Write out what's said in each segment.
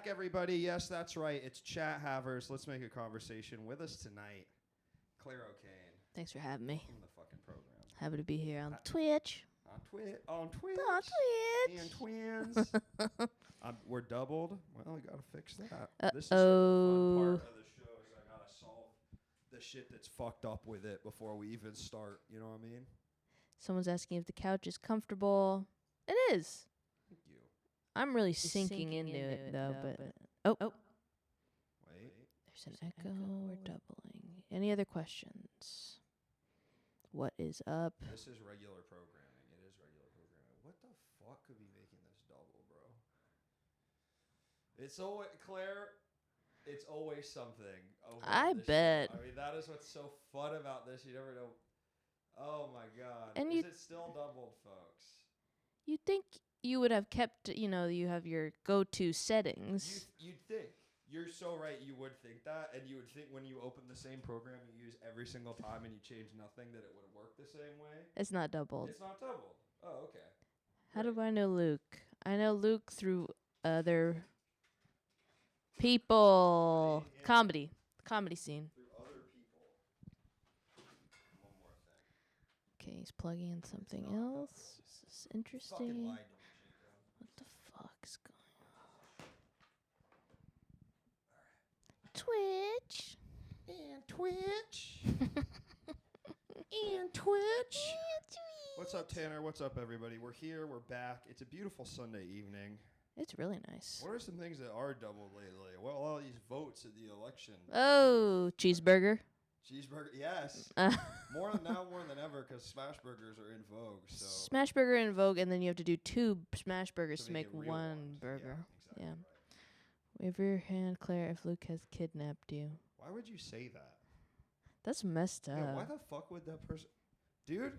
back, everybody. Yes, that's right. It's Chat Havers. Let's make a conversation. With us tonight, Clare O'Kane. Thanks for having me. From the fucking program. Happy to be here on Twitch. On Twitch. On Twitch. And twins. We're doubled. Well, we gotta fix that. This is the fun part of the show. Is I gotta solve the shit that's fucked up with it before we even start. You know what I mean? Someone's asking if the couch is comfortable. It is. Thank you. I'm really sinking into it though, but Wait. there's an echo. We're doubling. Any other questions? What is up? This is regular programming. It is regular programming. What the fuck could be making this double, bro? It's always Claire. It's always something. I bet. Show. I mean, that is what's so fun about this. You never know. Oh my god. And is it still doubled, folks? You'd think you would have kept, you have your go-to settings. You'd think. You're so right. You would think that, and you would think when you open the same program you use every single time and you change nothing that it would work the same way. It's not doubled. It's not doubled. Oh, okay. How do I know Luke? I know Luke through other people. Comedy scene. Through other people. One more thing. Okay, he's plugging in something else. This is interesting. Fucking lied to me, Jacob. What the fuck's going on? Twitch. And Twitch. And Twitch. What's up, Tanner? What's up, everybody? We're here. We're back. It's a beautiful Sunday evening. It's really nice. What are some things that are doubled lately? Well, all these votes at the election. Oh, cheeseburger. Cheeseburger, yes. more than ever, because smash burgers are in vogue. So Smash burger in vogue, and then you have to do 2 smash burgers to make real one ones. burger. Yeah, exactly Yeah. right. Wave your hand, Claire, if Luke has kidnapped you. Why would you say that? That's messed up. Yeah, why the fuck would that person, dude?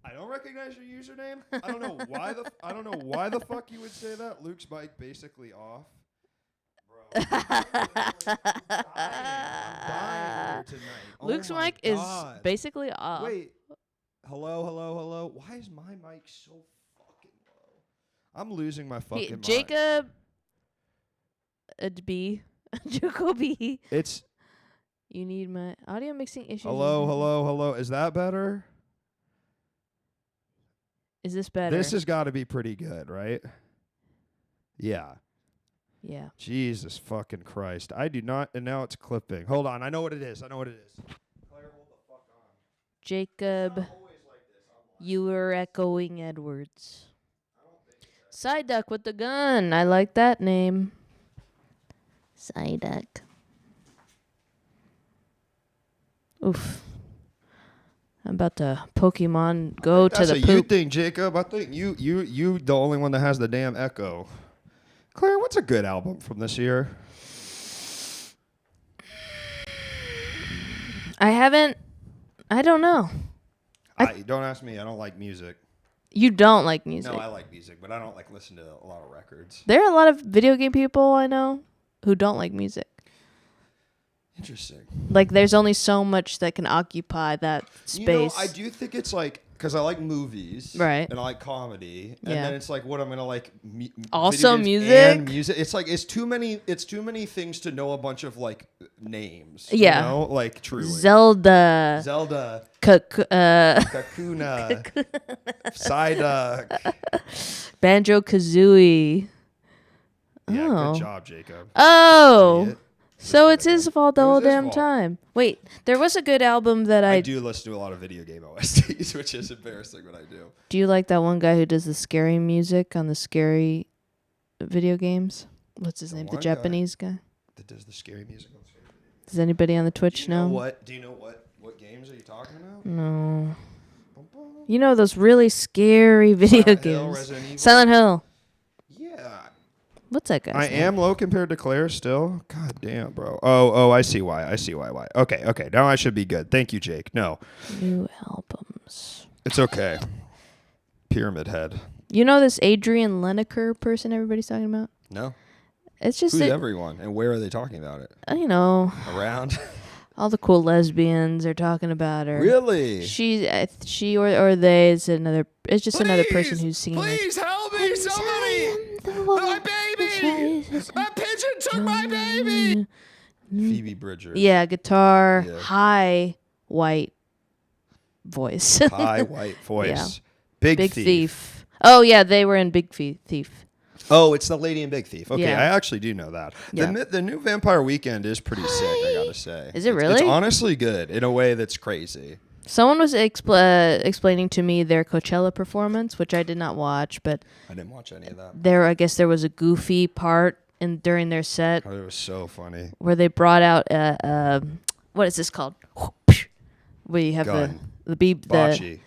I don't recognize your username. I don't know why the fuck you would say that. Luke's mic basically off. Bro, I'm dying here tonight. Luke's oh my mic God. is basically off. Wait. Hello. Why is my mic so fucking low? I'm losing my fucking mind. Jacob B. Jacoby. It's You need my audio mixing issues. hello. Is that better? Is this better? This has got to be pretty good, right? Yeah. Yeah. Jesus fucking Christ. I do not, and now it's clipping. Hold on. I know what it is. Claire, hold the fuck on. Jacob, It's not always like this. you were echoing Edwards. Side duck with the gun. I like that name. Side duck. Oof. I'm about to Pokemon go to the That's a poop. you thing, Jacob. I think you the only one that has the damn echo. Claire, what's a good album from this year? I don't know. Don't ask me. I don't like music. You don't like music. No, I like music, but I don't like listen to a lot of records. There are a lot of video game people I know who don't like music. Interesting. Like, there's only so much that can occupy that space. I do think it's like, because I like movies. Right. And I like comedy. Yeah. And then it's like, what I'm going to like. Also video games music? And music. It's like, it's too many things to know a bunch of like names. Yeah. You know? Like, truly. Zelda. Kakuna. Psyduck. Banjo-Kazooie. Yeah, Oh. good job, Jacob. Oh. Idiot. So it's his fault the It was whole his damn fault. time. Wait, there was a good album that I do listen to a lot of video game OSTs, which is embarrassing, but I do. Do you like that one guy who does the scary music on the scary video games? What's his name? The one Japanese guy? That does the scary music on scary. Does anybody on the Twitch know? Do you know what games are you talking about? No. You know those really scary video Silent Hill, games. Resident Evil? Silent Hill. Yeah. What's that guy's I name? am low compared to Claire still. God damn, bro. Oh, I see why. Why. Okay. Now I should be good. Thank you, Jake. No. New albums. It's okay. Pyramid Head. You know this Adrian Lineker person everybody's talking about? No. It's just Who's that, everyone and where are they talking about it? Around? all the cool lesbians are talking about her. Really? She or they is another. It's just another person who's singing. Please help me, somebody! My baby! A pigeon took my baby. Phoebe Bridgers. Yeah, guitar, Yeah. high white voice. High white voice. Yeah. Big Thief. Oh, yeah, they were in Big Thief. Oh, it's the lady in Big Thief. Okay, Yeah. I actually do know that. Yeah. The new Vampire Weekend is pretty sick, I gotta say. Is it really? It's honestly good in a way that's crazy. Someone was explaining to me their Coachella performance, which I did not watch, but I didn't watch any of that. I guess there was a goofy part during their set Oh, it was so funny. where they brought out what is this called? Where you have Gun. the beep Bocce.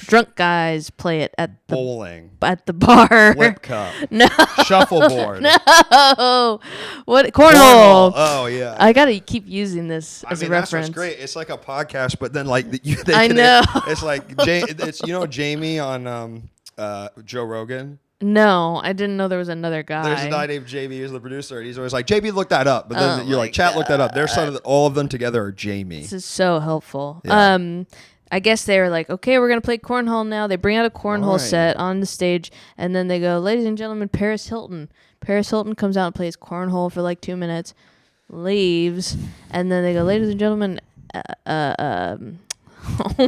drunk guys play it at the Bowling. at the bar. Flip cup. No. Shuffleboard. No. What cornhole? Oh yeah. I gotta keep using this as a reference. That's what's great. It's like a podcast, but then like I know. It's like it's Jamie on Joe Rogan. No, I didn't know there was another guy. There's a guy named Jamie who's the producer, and he's always like, "JB, look that up." But then you're like, "Chat, look that up." There's all of them together are Jamie. This is so helpful. Yeah. I guess they were like, okay, we're gonna play cornhole now. They bring out a cornhole set on the stage, and then they go, ladies and gentlemen, Paris Hilton. Paris Hilton comes out and plays cornhole for like 2 minutes, leaves, and then they go, ladies and gentlemen, oh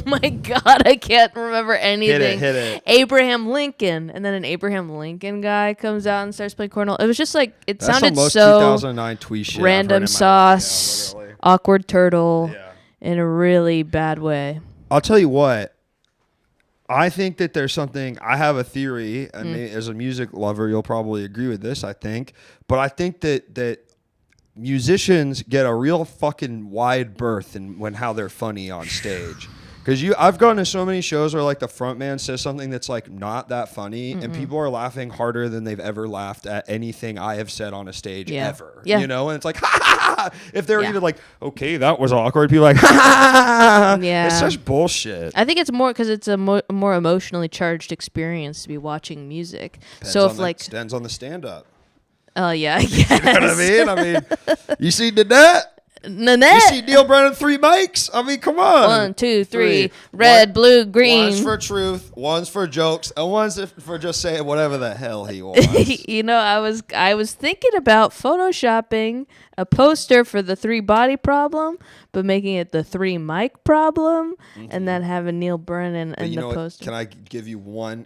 my God, I can't remember anything. Hit it. Abraham Lincoln, and then an Abraham Lincoln guy comes out and starts playing cornhole. It was just like That's sounded the most so 2009 tweet shit random I've heard in my sauce, life. Yeah, awkward turtle, Yeah. in a really bad way. I'll tell you what. I think that there's something. I have a theory, and as a music lover, you'll probably agree with this. I think, but I think that musicians get a real fucking wide berth in how they're funny on stage. Because I've gone to so many shows where like the front man says something that's like not that funny, and people are laughing harder than they've ever laughed at anything I have said on a stage ever. Yeah. You know, and it's like, ha ha ha. If they're Yeah. even like, okay, that was awkward, people are like, ha ha ha. Yeah. It's such bullshit. I think it's more because it's a more emotionally charged experience to be watching music. So if like, depends on the stand up. oh yeah, I guess. You know what I mean? You see Nanette? You Nanette. see Neil Brennan 3 mics? I mean, come on. 1, 2, 3. Red, blue, green. One's for truth, one's for jokes, and one's for just saying whatever the hell he wants. You know, I was thinking about photoshopping a poster for the 3 body problem, but making it the 3 mic problem, and then having Neil Brennan But in you the know what? poster. Can I give you one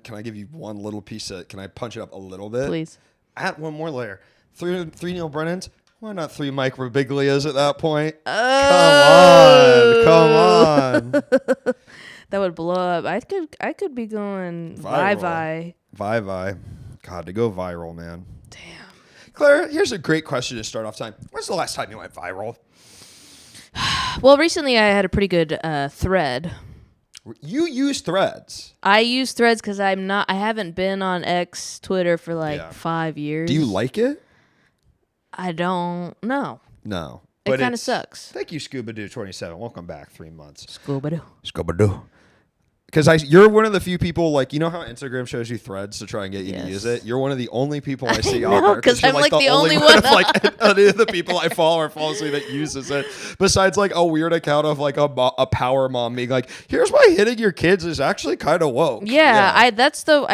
little piece of? Can I punch it up a little bit? Please. Add one more layer. Three Neil Brennans. Why not 3 Mike Birbiglias at that point? Oh. Come on. That would blow up. I could be going Viral. Vi. God, to go viral, man. Damn. Claire, here's a great question to start off time. When's the last time you went viral? Well, recently I had a pretty good thread. You use Threads. I use Threads because I haven't been on X Twitter for like 5 years. Do you like it? I don't know. No. It kind of sucks. Thank you, Scuba Doo 27. Welcome back. 3 months. Scooby-Doo. Scuba Doo. Because you're one of the few people, like, you know how Instagram shows you threads to try and get you to use it? You're one of the only people I see out there. Because you're I'm like the only one. Of, like, any of the people I follow or follow that uses it. Besides, like, a weird account of, like, a power mom being like, here's why hitting your kids is actually kind of woke. Yeah, I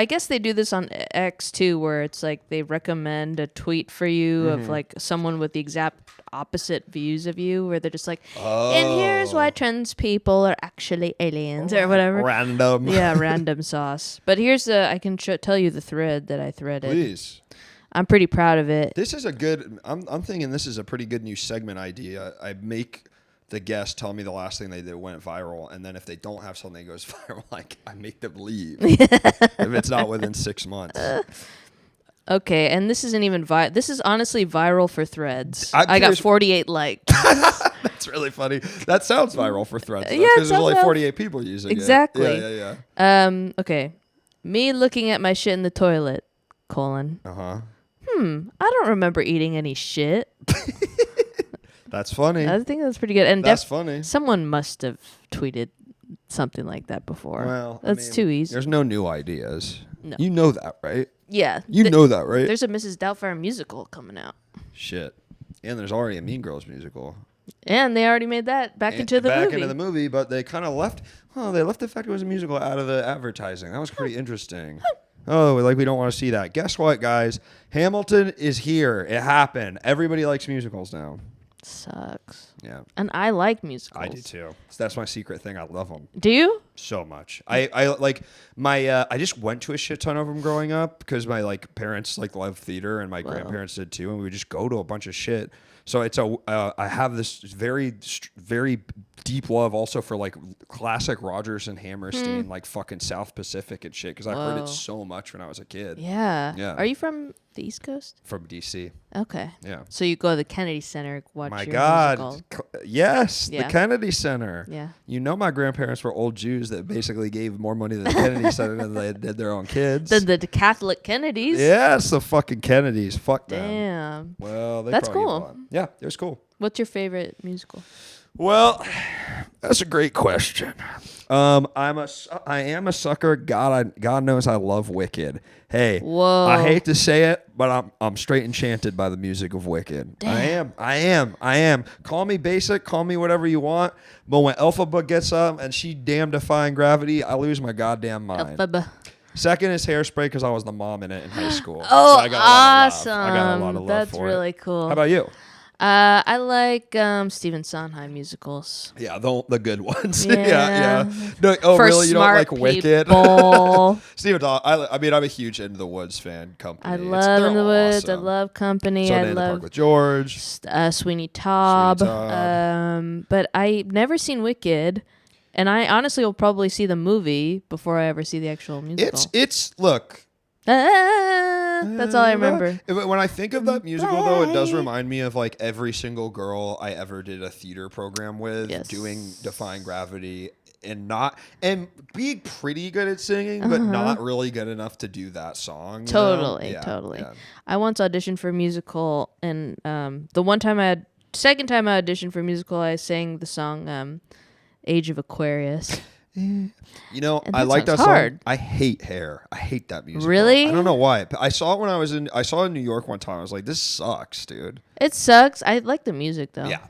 guess they do this on X too, where it's like they recommend a tweet for you of like someone with the exact opposite views of you, where they're just like, and here's why trans people are actually aliens or whatever. Random. Yeah, random sauce. But here's I can tell you the thread that I threaded. Please. I'm pretty proud of it. This is a good, I'm thinking this is a pretty good new segment idea. I make the guest tell me the last thing they did went viral, and then if they don't have something that goes viral, like, I make them leave if it's not within 6 months. Okay, and this isn't even this is honestly viral for Threads. I'm I got curious- 48 likes. That's really funny. That sounds viral for Threads. Yeah, Because there's it only sounds 48 people using Exactly. it. Yeah. Okay. Me looking at my shit in the toilet, : Uh-huh. I don't remember eating any shit. That's funny. I think that's pretty good. And That's funny. someone must have tweeted something like that before. Well, that's too easy. There's no new ideas. No. You know that, right? Yeah. You know that, right? There's a Mrs. Doubtfire musical coming out. Shit. And there's already a Mean Girls musical. And they already made that back into the movie. Back into the movie, but they kind of left. Oh, they left the fact it was a musical out of the advertising. That was pretty interesting. Oh, like we don't want to see that. Guess what, guys? Hamilton is here. It happened. Everybody likes musicals now. Sucks. Yeah. And I like musicals. I do too. So that's my secret thing. I love them. Do you? So much. I like my I just went to a shit ton of them growing up because my like parents like love theater and my grandparents did too, and we would just go to a bunch of shit. So it's I have this very deep love also for like classic Rodgers and Hammerstein, like fucking South Pacific and shit, because I heard it so much when I was a kid. Yeah. Yeah. Are you from the East Coast? From DC. Okay. Yeah. So you go to the Kennedy Center, watch My your God. musical. Yes, Yeah. the Kennedy Center. Yeah. You know my grandparents were old Jews that basically gave more money to the Kennedy Center than they did their own kids. Than the Catholic Kennedys. Yes, the fucking Kennedys. Fuck them. Damn. Well, That's probably cool. bought. Yeah, it was cool. What's your favorite musical? Well, that's a great question. I am a sucker. God knows I love Wicked. Hey, Whoa. I hate to say it, but I'm straight enchanted by the music of Wicked. Damn. I am. Call me basic, call me whatever you want. But when Elphaba gets up and she damn defying gravity, I lose my goddamn mind. Elphaba. Second is Hairspray because I was the mom in it in high school. Oh, So I got awesome. A lot of love. I got a lot of love That's for really it. cool. How about you? I like Stephen Sondheim musicals. Yeah, the good ones. Yeah. yeah. No, oh, For really? You don't like smart Wicked? people. Stephen Sondheim. I'm a huge Into the Woods fan. Company. I love They're In the Woods. awesome. I love Company. Sunday I in the Park love with George. Sweeney Todd. Sweeney Todd. But I've never seen Wicked, and I honestly will probably see the movie before I ever see the actual musical. It's look. That's all I remember. When I think of that musical, though, it does remind me of like every single girl I ever did a theater program with, doing Defying Gravity, and being pretty good at singing, but not really good enough to do that song. Totally. Yeah. I once auditioned for a musical, and second time I auditioned for a musical, I sang the song "Age of Aquarius." You know, And I like that hard. song. I hate Hair. I hate that musical. Really? I don't know why. I saw it when I saw it in New York one time. I was like, this sucks, dude. It sucks. I like the music though. Yeah.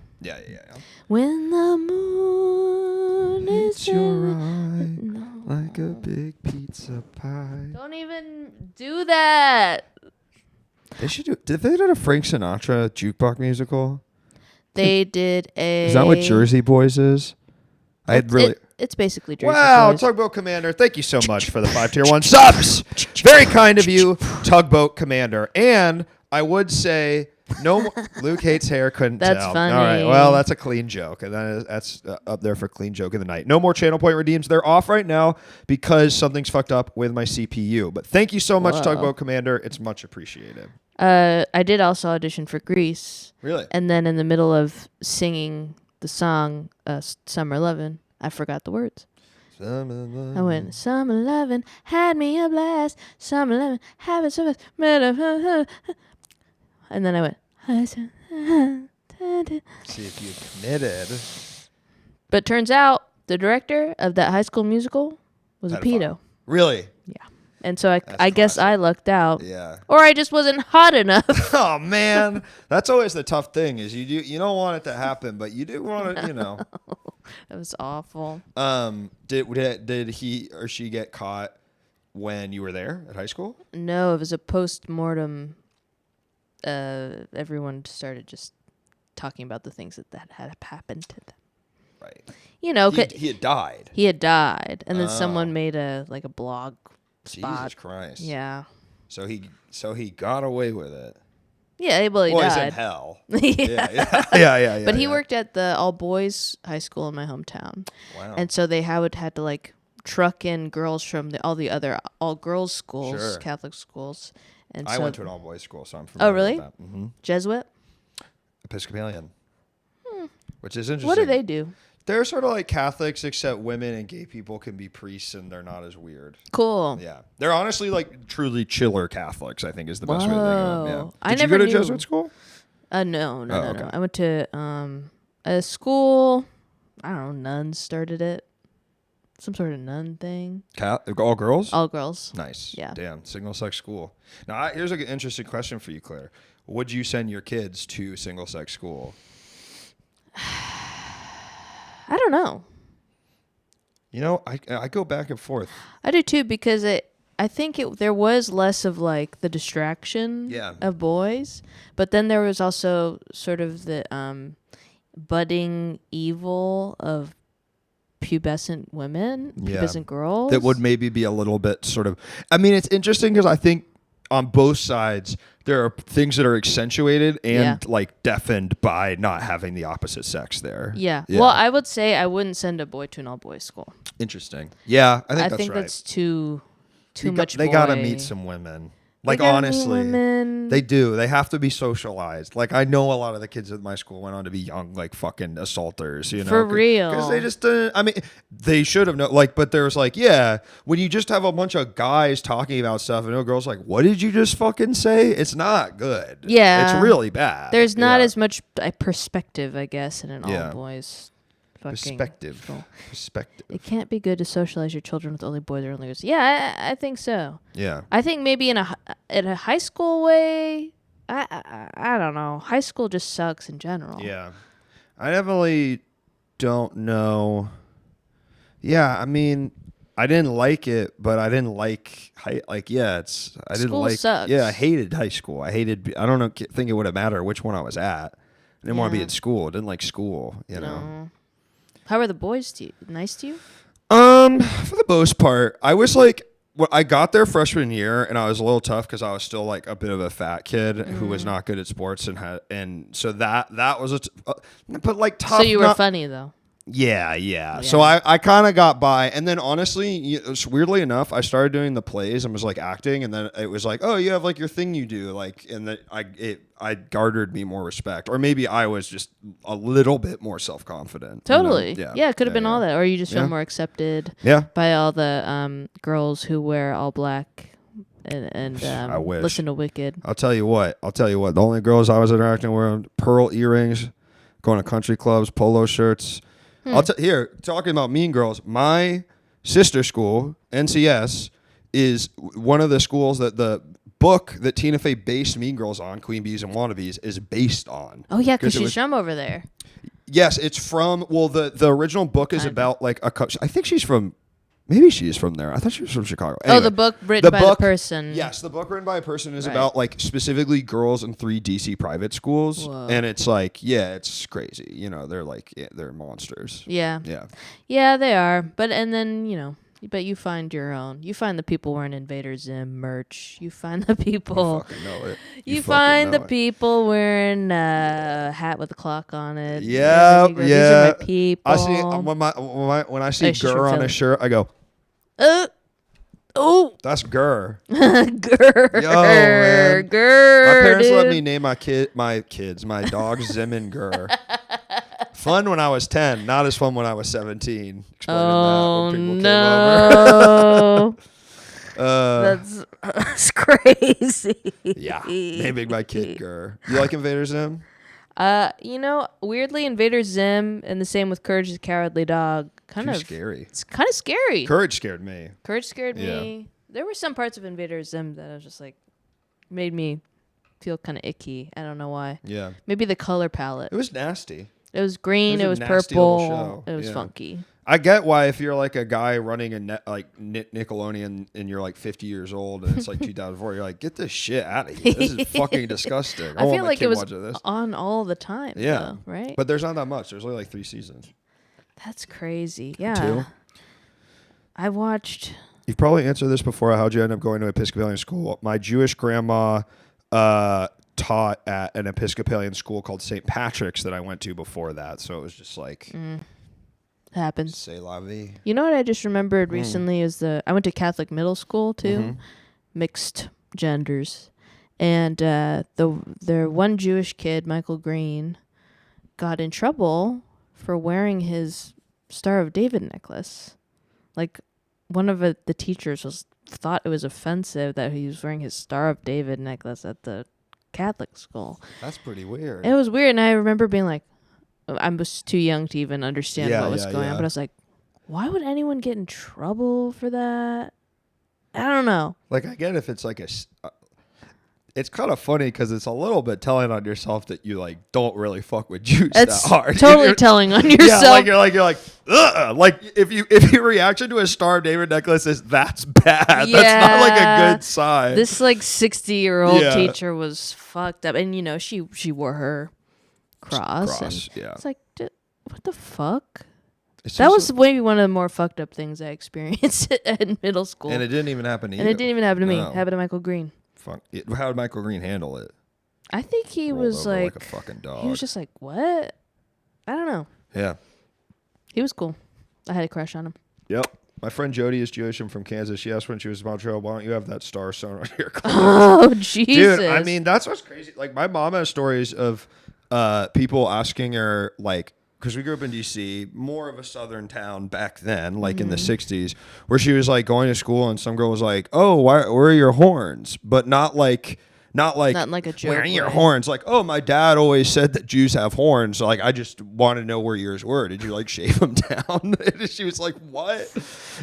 When the moon is your eye like a big pizza pie. Don't even do that. They should do. Did they do a Frank Sinatra jukebox musical? They did a. Is that what Jersey Boys is? It's basically Jersey Wow, Boys. Tugboat Commander, thank you so much for the 5 tier 1 subs. Very kind of you, Tugboat Commander. And I would say, no more, Luke hates hair, couldn't That's tell. funny. All right, well, that's a clean joke. And that's up there for clean joke of the night. No more channel point redeems. They're off right now because something's fucked up with my CPU. But thank you so much, Tugboat Commander. It's much appreciated. I did also audition for Grease. Really? And then in the middle of singing the song Summer Lovin', I forgot the words. I went, Summer Lovin' had me a blast. Summer Lovin' having so much. And then I went. See if you committed. But turns out the director of that High School Musical was a pedo. Really? Yeah. And so I guess I lucked out. Yeah. Or I just wasn't hot enough. Oh man, that's always the tough thing. Is you don't want it to happen, but you do want it. That was awful. Did he or she get caught when you were there at high school? No, it was a post-mortem. Everyone started just talking about the things that had happened to them. Right. He had died. He had died, and then someone made a blog spot. Jesus Christ. Yeah. So he got away with it. Yeah, well, he He's died. in hell. Yeah. Yeah. But he worked at the all-boys high school in my hometown. Wow. And so they had to like truck in girls from all the other all-girls schools, Sure. Catholic schools. And I so went to an all-boys school, so I'm familiar really? with that. Mm-hmm. Jesuit? Episcopalian. Which is interesting. What do they do? They're sort of like Catholics, except women and gay people can be priests, and they're not as weird. Cool. Yeah, they're honestly like truly chiller Catholics. I think is the best way to think of them. Yeah. I Did never you go to knew. Jesuit school? No. Okay. I went to a school. I don't know. Nuns started it. Some sort of nun thing. All girls? All girls. Nice. Yeah. Damn, single-sex school. Now, here's an interesting question for you, Claire. Would you send your kids to single-sex school? I don't know. I go back and forth. I do too because I think there was less of like the distraction Yeah. of boys, but then there was also sort of the budding evil of pubescent women, pubescent girls. That would maybe be a little bit sort of. I mean, it's interesting because I think on both sides there are things that are accentuated and like deafened by not having the opposite sex there. Yeah. Well, I would say I wouldn't send a boy to an all boys school. Interesting. Yeah, I think that's right. That's too much. They got to meet some women. Like, honestly, they do. They have to be socialized. Like, I know a lot of the kids at my school went on to be young, like, fucking assaulters, you know? For real. Because they just, I mean, they should have known. Like, but there's like, when you just have a bunch of guys talking about stuff and no girls like, what did you just fucking say? It's not good. Yeah. It's really bad. There's not as much perspective, I guess, in an all boys perspective. It can't be good to socialize your children with only boys or only girls. Yeah, I think so. Yeah. I think maybe in a high school way, I don't know. High school just sucks in general. Yeah. I definitely don't know. Yeah, I mean, I didn't like it, but I didn't like School sucks. Yeah, I hated high school. I don't think it would have mattered which one I was at. I didn't want to be at school. I didn't like school, you know. How were the boys nice to you? For the most part, I was like, I got there freshman year, and I was a little tough because I was still like a bit of a fat kid who was not good at sports, and so that was but like tough. So you were funny though. Yeah. So I kind of got by, and then honestly, weirdly enough, I started doing the plays and was like acting, and then it was like, oh, you have like your thing you do, like, and that I garnered me more respect, or maybe I was just a little bit more self confident. Totally. You know? Yeah, it could have been all that, or you just feel more accepted. By all the girls who wear all black. And I wish. Listen to Wicked. I'll tell you what. The only girls I was interacting with were pearl earrings, going to country clubs, polo shirts. Talking about mean girls, my sister school, NCS, is one of the schools that the book that Tina Fey based Mean Girls on, Queen Bees and Wannabes, is based on. Oh, yeah, because she's from over there. Yes, it's from, the original book is about, like, I think she's from, maybe she is from there. I thought she was from Chicago. Anyway, the book written by the person. Yes, the book written by a person is about, like, specifically girls in 3 DC private schools. Whoa. And it's like, it's crazy. You know, they're like, they're monsters. Yeah. Yeah. Yeah, they are. But you find your own. You find the people wearing Invader Zim merch. You find the people. You fucking know it. You find the people wearing a hat with a clock on it. Yeah. These are my people. I see when I see Gurr on a shirt, I go, oh, that's Gurr. Gurr. Yo, man. Gurr. My parents dude. let me name my dog Zim and Gurr. Fun when I was 10, not as fun when I was 17. Explaining that when people came over. That's crazy. Yeah, naming my kid Gurr. You like Invader Zim? Weirdly, Invader Zim and the same with Courage the Cowardly Dog. Scary. It's kind of scary. Courage scared me. Me. There were some parts of Invader Zim that I was just like, made me feel kind of icky. I don't know why. Yeah. Maybe the color palette. It was nasty. It was green. It was purple. It was funky. I get why if you're like a guy running a Nickelodeon and you're like 50 years old and it's like 2004, you're like, get this shit out of here. This is fucking disgusting. I feel like it was on all the time. Yeah. Though, right? But there's not that much. There's only like 3 seasons. That's crazy. Yeah. 2? I watched. You've probably answered this before. How'd you end up going to Episcopalian school? My Jewish grandma taught at an Episcopalian school called St. Patrick's that I went to before that. So it was just like... happens. C'est la vie. You know what I just remembered recently is I went to Catholic middle school too, mixed genders, and the one Jewish kid, Michael Green, got in trouble for wearing his Star of David necklace. Like one of the teachers thought it was offensive that he was wearing his Star of David necklace at the Catholic school. That's pretty weird. It was weird, and I remember being like, I was too young to even understand what was going on, but I was like, why would anyone get in trouble for that? I don't know. Like, I get if it's like it's kind of funny because it's a little bit telling on yourself that you like don't really fuck with Jews It's that hard. totally telling on yourself. Yeah, you're like, ugh. Like if your reaction to a Star of David necklace is that's bad. Yeah. That's not like a good sign. This like 60-year-old teacher was fucked up, and she wore her cross. And yeah. It's like, what the fuck? That was maybe one of the more fucked up things I experienced in middle school. And it didn't even happen to you. And it didn't even happen to me. No. It happened to Michael Green. How did Michael Green handle it? I think he Rolled was over like a fucking dog. He was just like, what? I don't know. Yeah. He was cool. I had a crush on him. Yep. My friend Jody is Jewish and from Kansas. She asked when she was in Montreal, why don't you have that star sewn on your clothes? Oh, Jesus. Dude, I mean, that's what's crazy. Like, my mom has stories of people asking her, like, because we grew up in D.C., more of a southern town back then, like in the 60s, where she was, like, going to school and some girl was like, oh, where are your horns? But not like a joke. Where are your horns? Like, oh, my dad always said that Jews have horns. So, like, I just want to know where yours were. Did you like shave them down? She was like, what?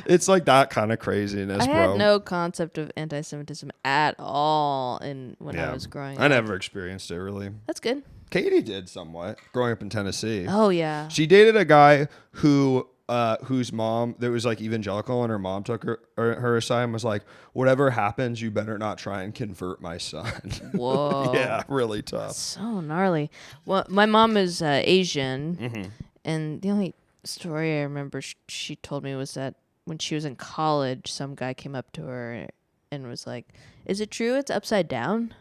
It's like that kind of craziness, bro. I had no concept of anti-Semitism at all when I was growing up. I never experienced it, really. That's good. Katie did somewhat growing up in Tennessee. Oh, yeah. She dated a guy whose mom, that was like evangelical, and her mom took her aside and was like, whatever happens, you better not try and convert my son. Whoa. Yeah, really tough. So gnarly. Well, my mom is Asian, and the only story I remember she told me was that when she was in college, some guy came up to her and was like, is it true it's upside down?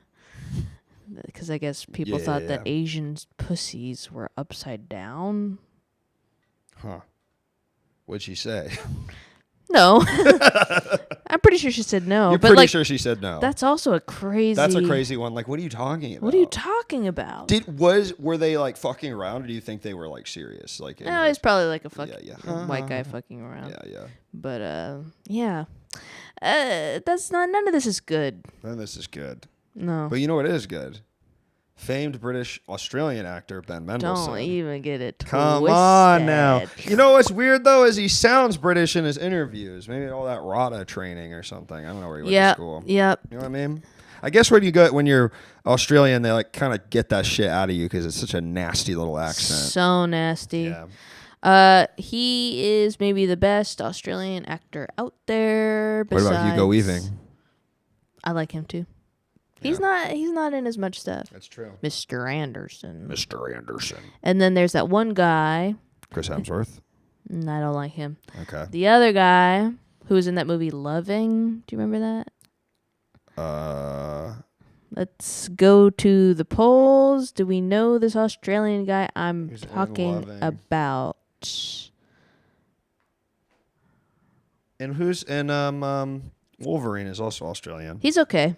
Because I guess people thought that Asian pussies were upside down. Huh. What'd she say? No. I'm pretty sure she said no. You're but pretty like, sure she said no. That's also a crazy... That's a crazy one. Like, what are you talking about? What are you talking about? Were they like fucking around, or do you think they were like serious? Like, no, he's probably like a fucking white guy fucking around. Yeah. But yeah. None of this is good. None of this is good. No. But you know what is good? Famed British Australian actor Ben Mendelsohn. Don't even get it twisted. Come on now. You know what's weird though is he sounds British in his interviews. Maybe all that RADA training or something. I don't know where he went to school. Yep. You know what I mean? I guess when you're Australian, they like kind of get that shit out of you because it's such a nasty little accent. So nasty. Yeah. He is maybe the best Australian actor out there. What about Hugo Weaving? I like him too. He's not in as much stuff. That's true. Mr. Anderson. Mr. And then there's that one guy. Chris Hemsworth. I don't like him. Okay. The other guy who was in that movie Loving. Do you remember that? Let's go to the polls. Do we know this Australian guy I'm talking about? And who's Wolverine is also Australian. He's okay.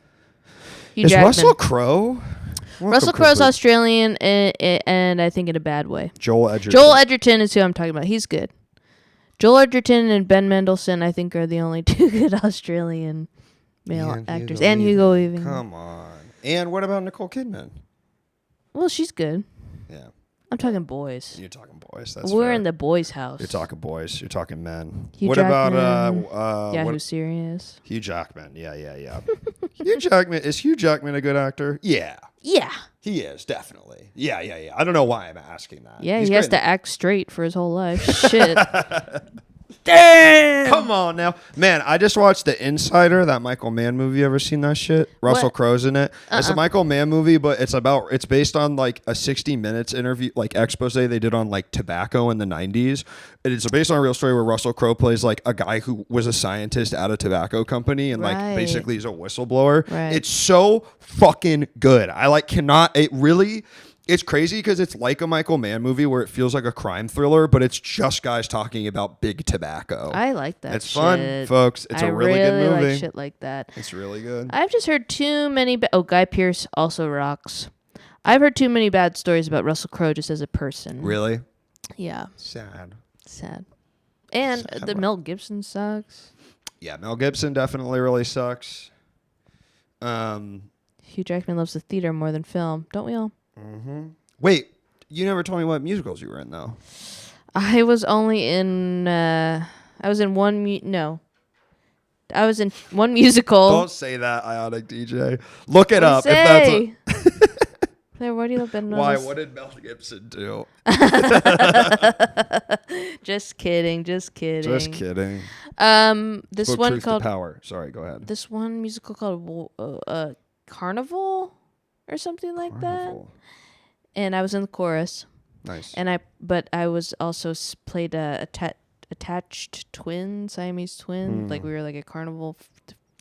Is Russell Crowe? Russell Crowe's Australian, and I think in a bad way. Joel Edgerton. Joel Edgerton is who I'm talking about. He's good. Joel Edgerton and Ben Mendelsohn, I think, are the only two good Australian male actors. And Hugo Weaving. Come on. And what about Nicole Kidman? Well, she's good. Yeah. I'm talking boys. You're talking boys. That's We're fair. in the boys' house. You're talking boys. You're talking men. Hugh Jackman. About who's serious? Hugh Jackman. Yeah. Hugh Jackman. Is Hugh Jackman a good actor? Yeah. Yeah. He is, definitely. Yeah. I don't know why I'm asking that. Yeah, he has to act straight for his whole life. Shit. Damn! Come on now. Man, I just watched The Insider, that Michael Mann movie. You ever seen that shit? Russell Crowe's in it. It's a Michael Mann movie, but it's based on like a 60 Minutes interview, like expose they did on like tobacco in the 90s. And it's based on a real story where Russell Crowe plays like a guy who was a scientist at a tobacco company and like basically he's a whistleblower. Right. It's so fucking good. It's crazy because it's like a Michael Mann movie where it feels like a crime thriller, but it's just guys talking about big tobacco. I like that. It's fun, folks. It's a really good movie. I like shit like that. It's really good. I've just heard too many. Guy Pearce also rocks. I've heard too many bad stories about Russell Crowe just as a person. Really? Yeah. Sad. And the Mel Gibson sucks. Yeah, Mel Gibson definitely really sucks. Hugh Jackman loves the theater more than film. Don't we all? Mm-hmm. Wait, you never told me what musicals you were in, though. I was only in... I was in one... No. I was in one musical. Don't say that, Ionic DJ. Look it up. Say? If that's Claire, why do you love Ben why? Mendelsohn? What did Mel Gibson do? Just kidding. Just kidding. Just kidding. This Spoke one truth to called power. Sorry, go ahead. this one musical called Carnival or something like Carnival. that. And I was in the chorus. Nice. And I was also played a attached twin, Siamese twin. Like we were like a carnival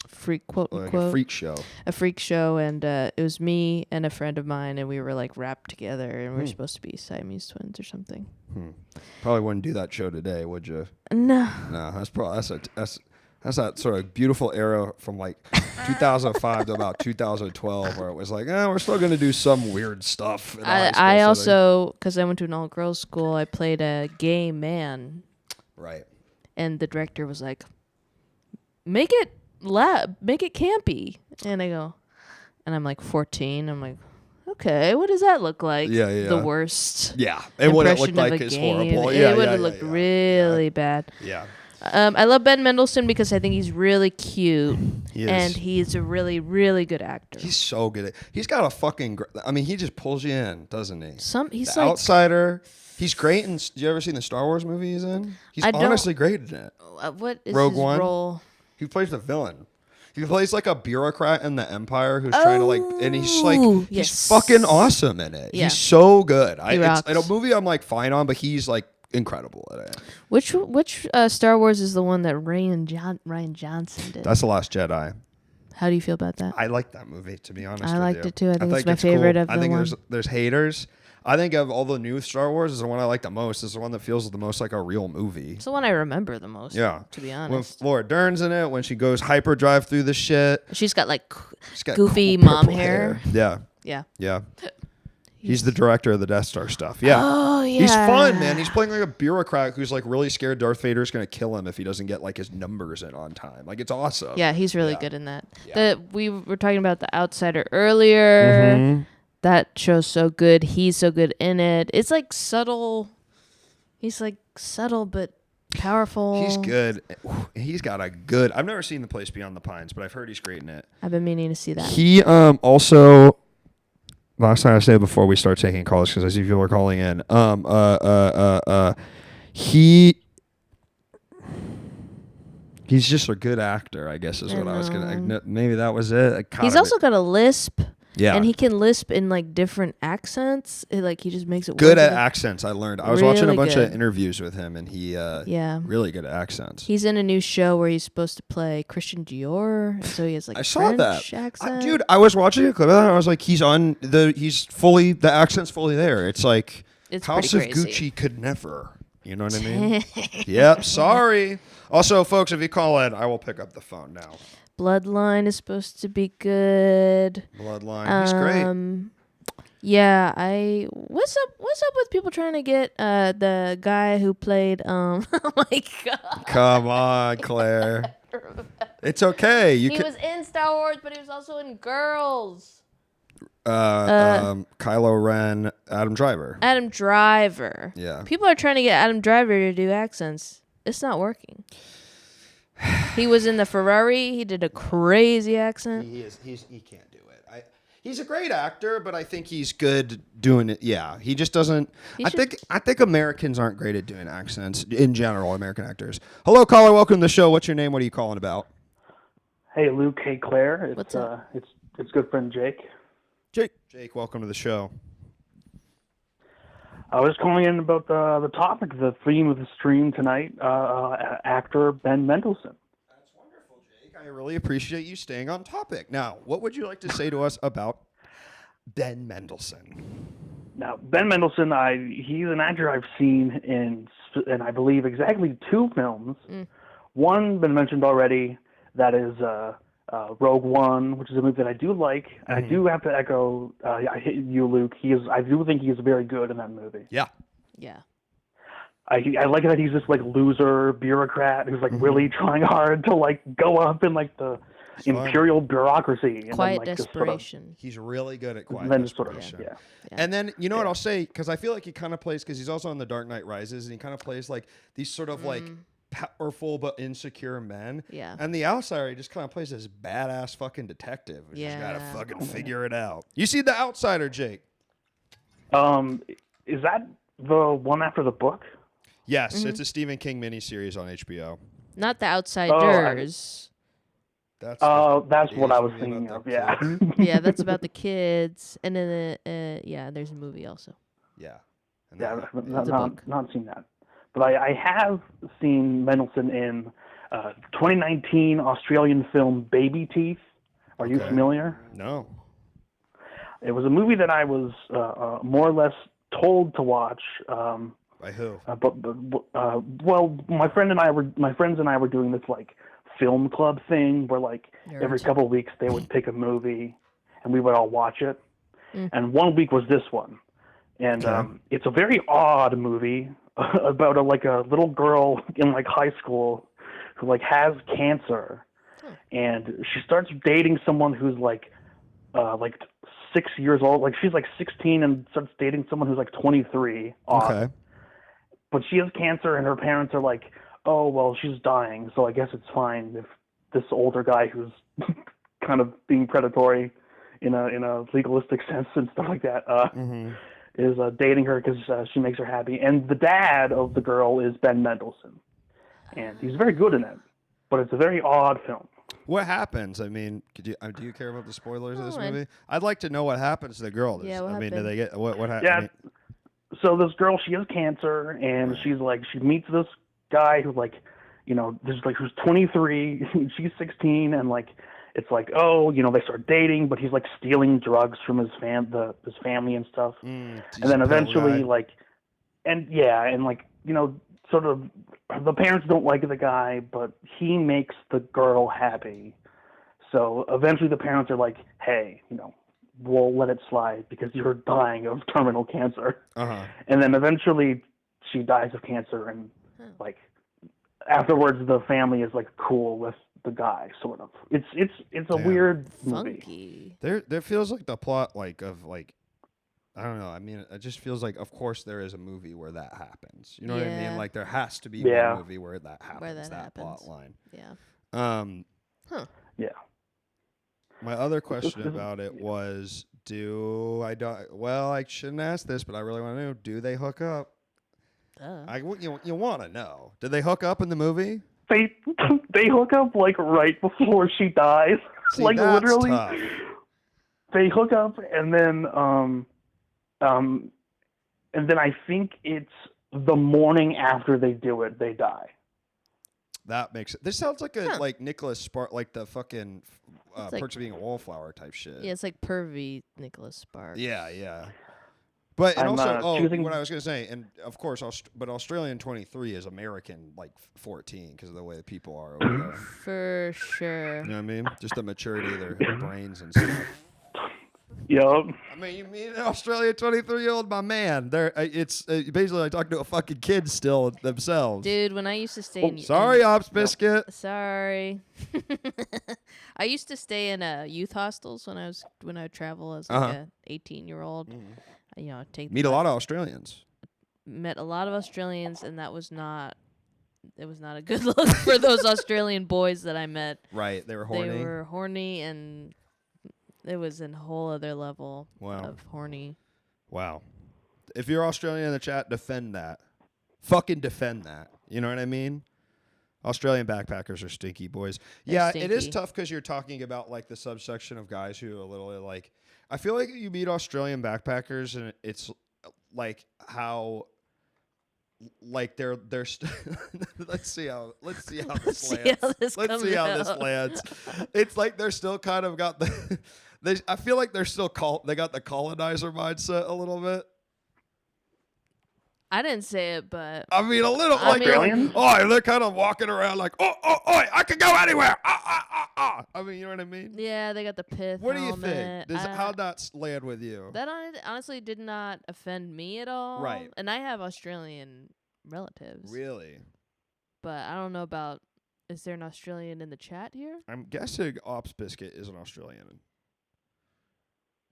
freak, quote like unquote. a freak show. A freak show, and it was me and a friend of mine, and we were like wrapped together, and we were supposed to be Siamese twins or something. Probably wouldn't do that show today, would you? No. No, that's that sort of beautiful era from like 2005 to about 2012 where it was like, we're still going to do some weird stuff. I also, because I went to an all-girls school, I played a gay man. Right. And the director was like, make it campy. And I go, and I'm like 14. I'm like, okay, what does that look like? Yeah. The worst. Yeah. And what it looked impression of like a is game. horrible. It would have looked really bad. Yeah. I love Ben Mendelsohn because I think he's really cute. He is. And he's a really, really good actor. He's so good. He's got a fucking... he just pulls you in, doesn't he? He's the like... Outsider. He's great in... You ever seen the Star Wars movie he's in? He's honestly great in it. What is Rogue his One? role? He plays the villain. He plays like a bureaucrat in the Empire who's trying to like... And he's like... Yes. He's fucking awesome in it. Yeah. He's so good. Rocks. In a movie I'm like fine on, but he's like incredible at it. Which Star Wars is the one that Rian Johnson did? That's The Last Jedi. How do you feel about that? I like that movie, to be honest with I you. liked it too. I think it's my it's favorite cool. of the I think one. there's haters. I think of all the new Star Wars, is the one I like the most. Is the one that feels the most like a real movie. It's the one I remember the most. Yeah. To be When honest. Laura Dern's in it, when she goes hyperdrive through the shit. She's got like She's got goofy cool mom purple hair. Yeah. Yeah. Yeah. He's the director of the Death Star stuff. Yeah. Oh, yeah. He's fun, man. He's playing like a bureaucrat who's like really scared Darth Vader's going to kill him if he doesn't get like his numbers in on time. Like, it's awesome. Yeah, he's really good in that. Yeah. We were talking about The Outsider earlier. Mm-hmm. That show's so good. He's so good in it. It's like subtle. He's like subtle but powerful. He's good. He's got a good... I've never seen The Place Beyond the Pines, but I've heard he's great in it. I've been meaning to see that. He also... Last time I said before we start taking calls, because I see people are calling in. He's just a good actor, I guess is what I was gonna. Maybe that was it. He's also got a lisp. Yeah. And he can lisp in like different accents. He just makes it good work. at accents. I learned. I was watching a Really bunch good. of interviews with him, and he really good at accents. He's in a new show where he's supposed to play Christian Dior, so he has like I a saw French that, accent. dude. I was watching a clip of that. And I was like, the accent's fully there. It's like It's House of pretty crazy. Gucci could never. You know what I mean? Yep. Sorry. Also, folks, if you call in, I will pick up the phone now. Bloodline is supposed to be good. Bloodline. He's great. Yeah, what's up with people trying to get the guy who played oh my god. Come on, Claire. It's okay. He was in Star Wars, but he was also in Girls. Kylo Ren, Adam Driver. Adam Driver. Yeah. People are trying to get Adam Driver to do accents. It's not working. He was in the Ferrari. He did a crazy accent. He can't do it. He's a great actor, but I think he's good doing it. Yeah, he just doesn't. I think Americans aren't great at doing accents in general. American actors. Hello, caller. Welcome to the show. What's your name? What are you calling about? Hey, Luke. Hey, Claire. What's up? It's good friend Jake. Jake, welcome to the show. I was calling in about the topic, the theme of the stream tonight. Actor Ben Mendelsohn. That's wonderful, Jake. I really appreciate you staying on topic. Now, what would you like to say to us about Ben Mendelsohn? Now, Ben Mendelsohn, he's an actor I've seen in I believe exactly 2 films. One been mentioned already. That is Rogue One, which is a movie that I do like. And I do have to echo you, Luke. I do think he's very good in that movie. Yeah. Yeah. I like that he's this like loser bureaucrat who's like really trying hard to like go up in like the imperial bureaucracy. And Quiet then, like, desperation. He's really good at quiet then desperation. yeah. And then, you know what I'll say? Because I feel like he kind of plays, because he's also on The Dark Knight Rises, and he kind of plays like these sort of like powerful but insecure men. Yeah. And the outsider, he just kind of plays this badass fucking detective who's just got to fucking figure it out. You see The Outsider, Jake? Is that the one after the book? Yes, it's a Stephen King miniseries on HBO. Not The Outsiders. That's what I was thinking of. Yeah. Yeah, that's about the kids, and then there's a movie also. Yeah. Yeah, not seen that, but I have seen Mendelsohn in 2019 Australian film Baby Teeth. Are you familiar? No. It was a movie that I was more or less told to watch. By who? Well, my friends and I were doing this like film club thing where like every couple of weeks they would pick a movie and we would all watch it. And one week was this one, and it's a very odd movie about a little girl in like high school who like has cancer, and she starts dating someone who's like 6 years old. Like she's like 16 and starts dating someone who's like 23. Odd. Okay. But she has cancer, and her parents are like, "Oh, well, she's dying, so I guess it's fine if this older guy who's kind of being predatory in a legalistic sense and stuff like that is dating her because she makes her happy." And the dad of the girl is Ben Mendelsohn, and he's very good in it. But it's a very odd film. What happens? I mean, do you care about the spoilers of this movie? I'd like to know what happens to the girl. Yeah, what happened? Do they get what happened? Yeah. So this girl, she has cancer, and she's like, she meets this guy who like, who's 23, she's 16, and like, it's like, they start dating, but he's like stealing drugs from his family and stuff, and then eventually sort of the parents don't like the guy, but he makes the girl happy. So eventually the parents are like, hey, we'll let it slide because you're dying of terminal cancer. And then eventually she dies of cancer, and like afterwards the family is like cool with the guy, sort of. It's a weird movie. There feels like the plot I don't know. I mean, it just feels like, of course, there is a movie where that happens. You know what I mean? Like there has to be one movie where that happens. That plot line. Yeah. Yeah. My other question about it was, I shouldn't ask this, but I really want to know, do they hook up? You want to know. Did they hook up in the movie? They hook up like right before she dies. See, like that's literally tough. They hook up, and then I think it's the morning after they do it, they die. That makes it. This sounds like a like Nicholas Spark, like the fucking Perks of Being a Wallflower type shit. Yeah, it's like pervy Nicholas Sparks. Yeah. But and what I was gonna say, and of course, but Australian 23 is American 14 because of the way the people are over there. For sure. You know what I mean? Just the maturity of their brains and stuff. Yep. I mean, you mean an Australian 23-year-old, my man? It's basically like talking to a fucking kid still themselves. Dude, when I used to stay sorry, Ops Biscuit. Sorry. I used to stay in youth hostels when I would travel as like a 18-year-old. Meet a lot of Australians. Met a lot of Australians, and it was not a good look for those Australian boys that I met. Right, they were horny. They were horny, and it was a whole other level of horny. Wow. If you're Australian in the chat, defend that. Fucking defend that. You know what I mean? Australian backpackers are stinky boys. They're stinky. It is tough because you're talking about like the subsection of guys who are a little like. I feel like you meet Australian backpackers and it's like how. Like they're let's see how this lands. It's like they're still kind of got the. I feel like they're still they got the colonizer mindset a little bit. I didn't say it, but I mean a little they're kind of walking around like I can go anywhere. I mean, you know what I mean? Yeah, they got the pith. What do you think? How'd that land with you? That honestly did not offend me at all. Right. And I have Australian relatives. Really? But I don't know about. Is there an Australian in the chat here? I'm guessing Ops Biscuit is an Australian.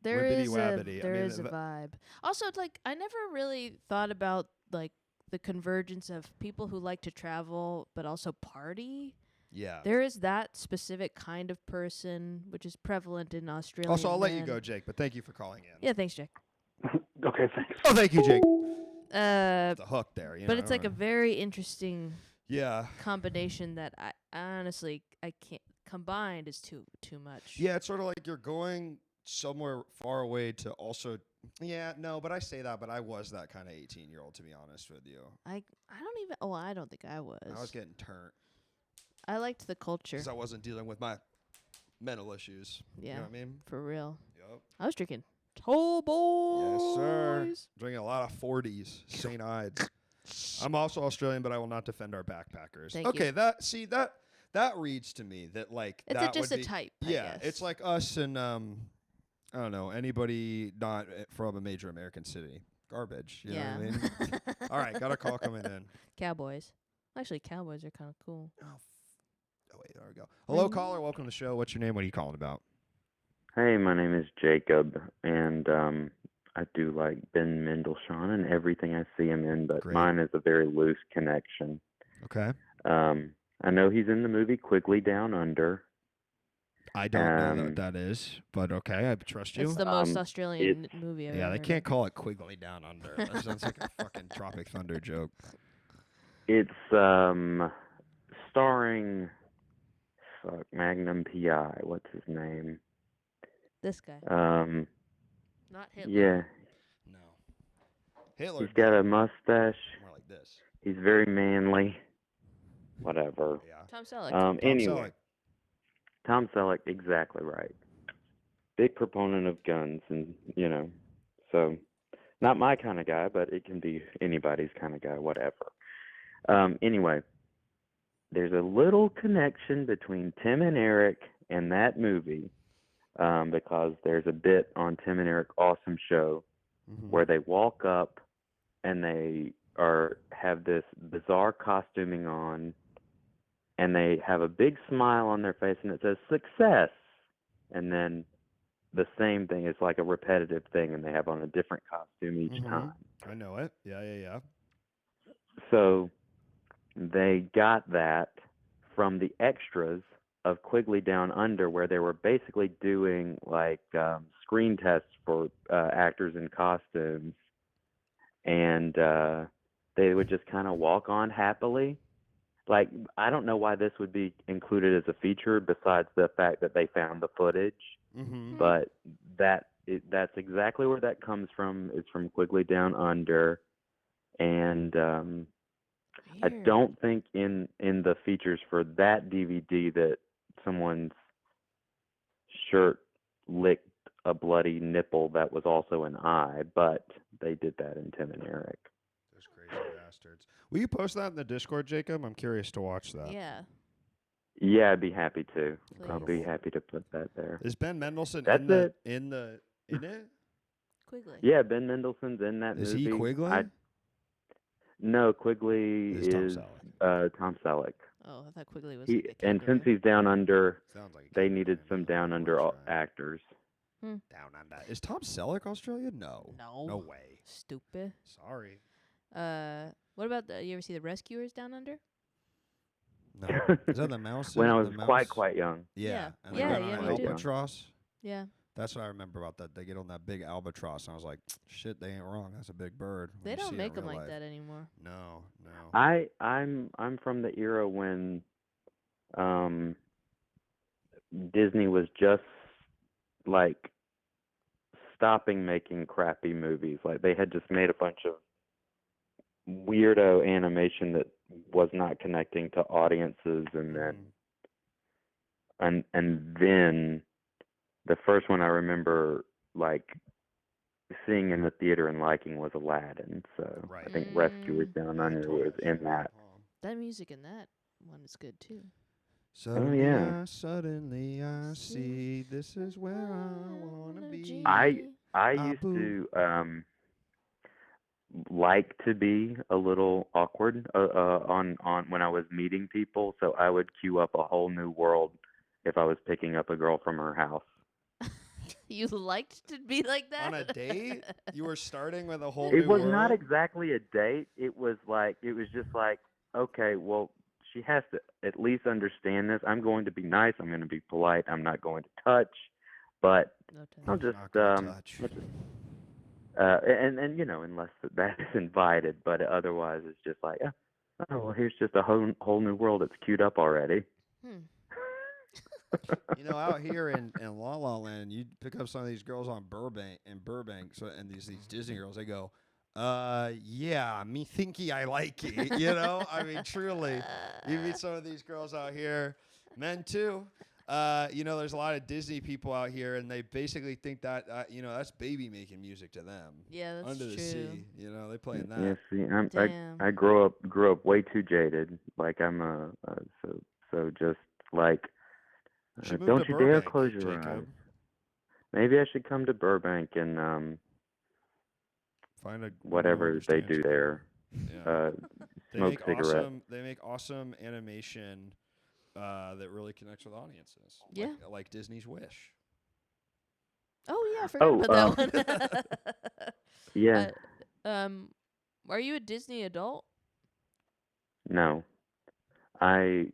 There is a vibe. Also, like, I never really thought about like the convergence of people who like to travel but also party. Yeah. There is that specific kind of person, which is prevalent in Australia. Also, I'll let you go, Jake, but thank you for calling in. Yeah, thanks, Jake. Okay, thanks. Oh, thank you, Jake. The hook there. But it's like a very interesting yeah combination that I honestly I can't. Combined is too much. Yeah, it's sort of like you're going somewhere far away to also. Yeah, no, but I say that, but I was that kind of 18-year-old, to be honest with you. I don't even. Oh, I don't think I was. I was getting turned. I liked the culture. Because I wasn't dealing with my mental issues. Yeah. You know what I mean? For real. Yep. I was drinking tall boys. Yes, sir. Drinking a lot of 40s, St. Ides. I'm also Australian, but I will not defend our backpackers. Thank okay, you. that reads to me that like it's that just would a be, type. Yeah, I guess. it's like us and I don't know, anybody not from a major American city. Garbage. You know what I mean? All right, got a call coming in. Cowboys. Actually, cowboys are kind of cool. Oh wait, there we go. Hello, caller. Welcome to the show. What's your name? What are you calling about? Hey, my name is Jacob, and I do like Ben Mendelsohn and everything I see him in, but mine is a very loose connection. Okay. I know he's in the movie Quigley Down Under. I don't know what that is, but okay, I trust you. It's the most Australian movie I've ever Yeah, they heard can't of. call it Quigley Down Under. That sounds like a fucking Tropic Thunder joke. It's starring Magnum PI. What's his name? This guy. Not Hitler. Yeah. No. Hitler. He's got a mustache. More like this. He's very manly. Whatever. Yeah. Tom Selleck. Anyway. Tom Selleck, exactly right. Big proponent of guns, and so not my kind of guy, but it can be anybody's kind of guy, whatever. Anyway, there's a little connection between Tim and Eric and that movie, because there's a bit on Tim and Eric Awesome Show where they walk up and they have this bizarre costuming on, and they have a big smile on their face, and it says success. And then the same thing is like a repetitive thing, and they have on a different costume each time. I know it. Yeah. So they got that from the extras of Quigley Down Under, where they were basically doing like screen tests for actors in costumes, and they would just kind of walk on happily. Like, I don't know why this would be included as a feature besides the fact that they found the footage, but that's exactly where that comes from. It's from Quigley Down Under, and I don't think in the features for that DVD that someone's shirt licked a bloody nipple that was also an eye, but they did that in Tim and Eric. Those crazy bastards. Will you post that in the Discord, Jacob? I'm curious to watch that. Yeah. Yeah, I'd be happy to. Please. I'll be happy to put that there. Is Ben Mendelsohn in it? Quigley. Yeah, Ben Mendelsohn's in that movie. Is he Quigley? No, Quigley is Tom Selleck. Oh, I thought Quigley was. And since he's down under, like they needed some down under actors. Down under. Is Tom Selleck Australian? No. No way. Stupid. Sorry. What about you ever see The Rescuers Down Under? No. Is that the mouse? When I was quite young. Yeah. And yeah, they get on an albatross. Yeah. That's what I remember about that. They get on that big albatross, and I was like, shit, they ain't wrong. That's a big bird. They don't make them like that anymore. No. I'm from the era when Disney was just like stopping making crappy movies. Like, they had just made a bunch of weirdo animation that was not connecting to audiences, and then the first one I remember like seeing in the theater and liking was Aladdin. So I think Rescuers Down Under was in that. That music in that one is good too. Suddenly I see this is where I wanna be. I used to like to be a little awkward on when I was meeting people, so I would queue up a whole new world if I was picking up a girl from her house. You liked to be like that? On a date? You were starting with a whole It new was world? not exactly a date. It was just like, okay, well, she has to at least understand this. I'm going to be nice. I'm going to be polite. I'm not going to touch, but No touch. I'll just Not gonna touch. and unless that is invited, but otherwise it's just like, oh, well, here's just a whole new world that's queued up already. Out here in La La Land, you pick up some of these girls on Burbank, and these Disney girls, they go, yeah, me thinky I like it, I mean, truly, you meet some of these girls out here, men too, there's a lot of Disney people out here, and they basically think that, that's baby making music to them. Yeah, that's Under the true. sea, they playing that. Yeah, see, Damn. I grew up way too jaded. Like I'm so just like. should move Don't to you dare Burbank, close your Jacob. eyes. Maybe I should come to Burbank and Find a whatever they do there. Yeah. Smoke cigarettes. They make awesome animation that really connects with audiences. Yeah. Like Disney's Wish. Oh yeah, I forgot about that one. Yeah. Are you a Disney adult? No. My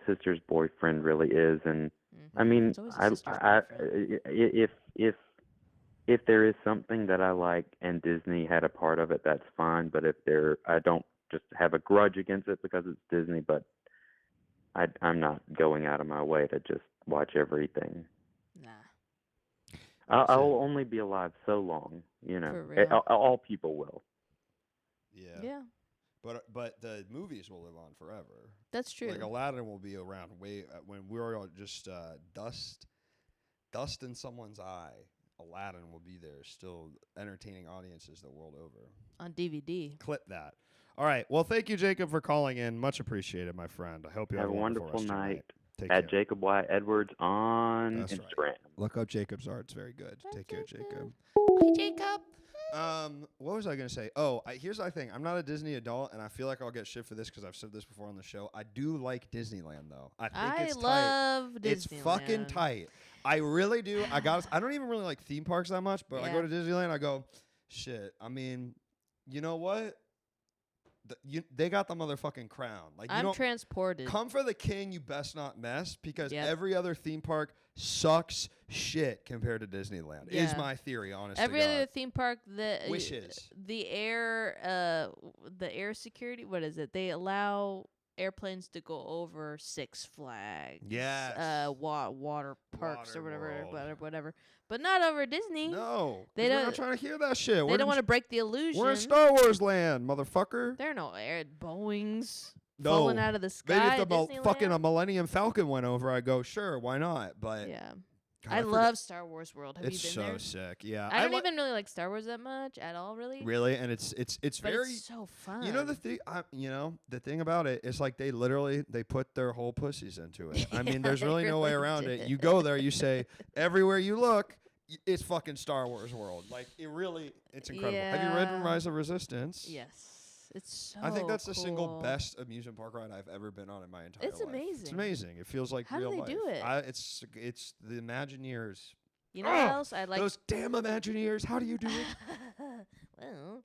sister's boyfriend really is, and I mean, It's always a sister's boyfriend. if there is something that I like and Disney had a part of it, that's fine. But I don't just have a grudge against it because it's Disney. But I'm not going out of my way to just watch everything. Nah. I'll only be alive so long, For real. All people will. Yeah. Yeah, But the movies will live on forever. that's true. Like Aladdin will be around when we're all just dust in someone's eye. Aladdin will be there, still entertaining audiences the world over. On DVD. Clip that. All right. Well, thank you, Jacob, for calling in. Much appreciated, my friend. I hope you have a wonderful rest of your night. Take At care. Jacob Y. Edwards on That's Instagram. right. Look up Jacob's art. It's very good. Take care, Jacob. Hi, Jacob. What was I going to say? Oh, here's the thing. I'm not a Disney adult, and I feel like I'll get shit for this because I've said this before on the show. I do like Disneyland, though. I think it's love tight. Disneyland. It's fucking tight. I really do. I don't even really like theme parks that much, but I go to Disneyland, I go, shit. I mean, you know what? They got the motherfucking crown. Like I'm transported. Come for the king, you best not mess, because every other theme park sucks shit compared to Disneyland. Is my theory, honestly. Every other theme park, the air security. What is it? They allow airplanes to go over Six Flags. Yes. Water parks or whatever. But not over Disney. No. We're not trying to hear that shit. They don't want to break the illusion. We're in Star Wars land, motherfucker. There are no Boeings falling out of the sky. Maybe if a Millennium Falcon went over, I'd go, sure, why not? But yeah. God, I love Star Wars World. Have it's you been there? It's so sick. Yeah. I don't even really like Star Wars that much at all, really. Really? And it's but very it's so fun. You know the thing the thing about it is like they put their whole pussies into it. I mean, there's really no way around it. You go there, you say everywhere you look, it's fucking Star Wars World. Like it's incredible. Yeah. Have you read Rise of Resistance? Yes. It's so I think that's the cool. single best amusement park ride I've ever been on in my entire life. It's amazing. It's amazing. It feels like How real do they life. do it? It's the Imagineers. You know what else I like? Those damn Imagineers. How do you do it? Well,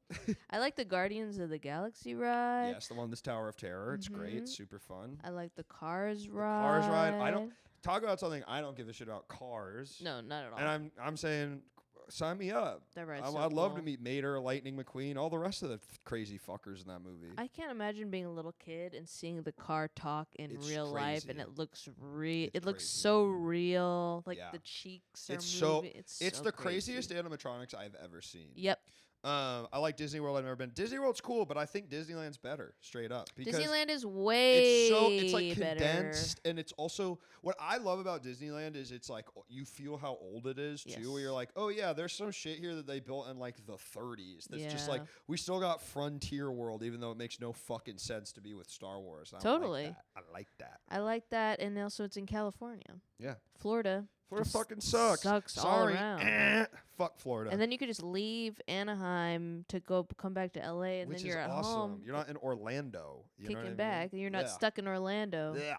I like the Guardians of the Galaxy ride. Yes, the one this Tower of Terror. It's great. It's super fun. I like the Cars ride. Cars ride. I don't talk about something. I don't give a shit about cars. No, not at all. And I'm saying, sign me up. That ride's I'd love cool. to meet Mater, Lightning McQueen, all the rest of the crazy fuckers in that movie. I can't imagine being a little kid and seeing the car talk in real life, and it looks real. It looks so real. Like the cheeks are moving. It's the craziest animatronics I've ever seen. Yep. I like Disney World. I've never been. Disney World's cool, but I think Disneyland's better, straight up. Because Disneyland is way it's like better. condensed, and it's also what I love about Disneyland is it's like you feel how old it is too. Where you're like, oh yeah, there's some shit here that they built in like the 30s. That's just like we still got Frontier World, even though it makes no fucking sense to be with Star Wars. Totally, I like that. I like that, and also it's in California. Yeah, Florida. Florida fucking sucks. Sucks all Sorry. around. Fuck Florida. And then you could just leave Anaheim to come back to LA, and Which then you're is at awesome. home. You're not in Orlando. You know what I kicking mean? back. You're not stuck in Orlando. Yeah.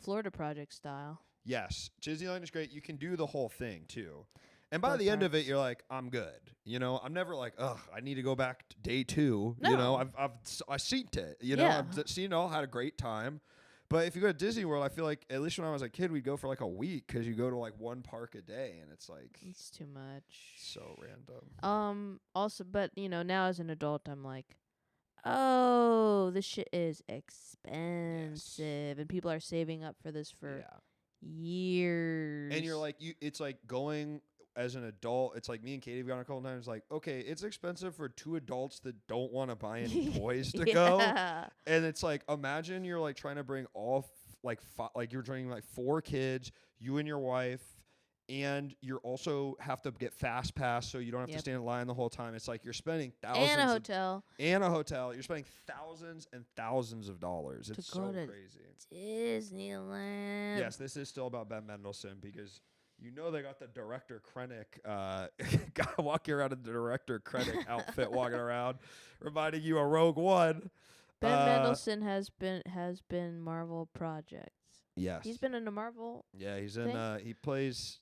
Florida Project style. Yes, Disneyland is great. You can do the whole thing too. And by Both the end of it, parks. you're like, I'm good. You know, I'm never like, ugh, I need to go back to day 2. No. You know, I've seen it. You know, Yeah. I've seen it all, had a great time. But if you go to Disney World, I feel like at least when I was a kid, we'd go for like a week because you go to like one park a day, and it's like It's too much. so random. Also, but now as an adult, I'm like, oh, this shit is expensive, and people are saving up for this for years. And you're like, it's like going as an adult. It's like me and Katie have gone a couple times. Like, okay, it's expensive for 2 adults that don't want to buy any toys to go. And it's like, imagine you're like trying to bring all you're bringing like 4 kids, you and your wife. And you also have to get fast pass, so you don't have to stand in line the whole time. It's like you're spending thousands and a hotel. And a hotel. You're spending thousands and thousands of dollars. It's so crazy. Disneyland. Yes, this is still about Ben Mendelsohn because they got the director Krennic guy walking around in the director Krennic outfit, walking around, reminding you of Rogue One. Ben Mendelsohn has been Marvel projects. Yes, he's been in a Marvel. Yeah, he's in. He plays.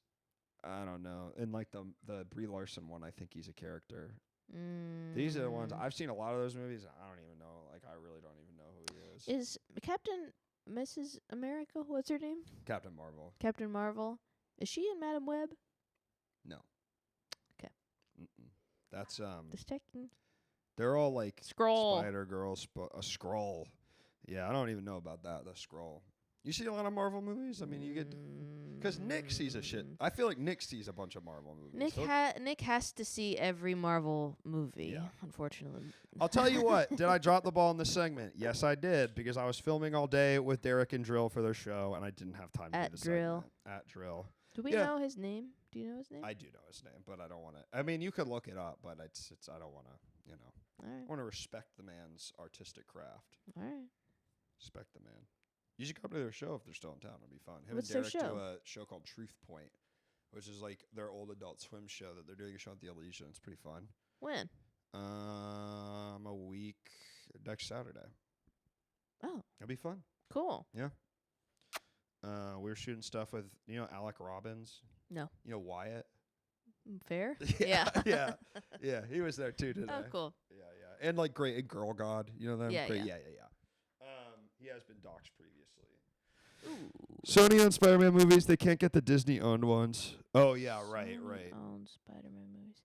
I don't know. In like the Brie Larson one, I think he's a character. These are the ones I've seen a lot of those movies. And I don't even know. Like, I really don't even know who he is. Is Captain Mrs. America? What's her name? Captain Marvel. Captain Marvel. Is she in Madam Web? No. Okay. That's Just checking. They're all like Skrull. Spider Girls, a Skrull. Yeah, I don't even know about that. The Skrull. You see a lot of Marvel movies? I mean, you get because Nick sees a shit. I feel like Nick sees a bunch of Marvel movies. Nick has to see every Marvel movie. Yeah. Unfortunately, I'll tell you what. Did I drop the ball in this segment? Yes, I did because I was filming all day with Derek and Drill for their show, and I didn't have time to do the Drill. At Drill. Do we know his name? Do you know his name? I do know his name, but I don't want to. I mean, you could look it up, but it's I don't want to. All right. I want to respect the man's artistic craft. All right. Respect the man. You should come to their show if they're still in town. It'd be fun. What's and Derek their show? do a show called Truth Point, which is like their old Adult Swim show that they're doing a show at the Elysian. It's pretty fun. When? A week next Saturday. Oh. It'll be fun. Cool. Yeah. We were shooting stuff with Alec Robbins. No. Wyatt. Fair. Yeah. Yeah. He was there too today. Oh, cool. Yeah. And like great and Girl God. You know them. Yeah. Great. Yeah. He has been doxxed previously. Ooh. Sony owned Spider-Man movies. They can't get the Disney owned ones. Oh yeah, right. Owned Spider-Man movies.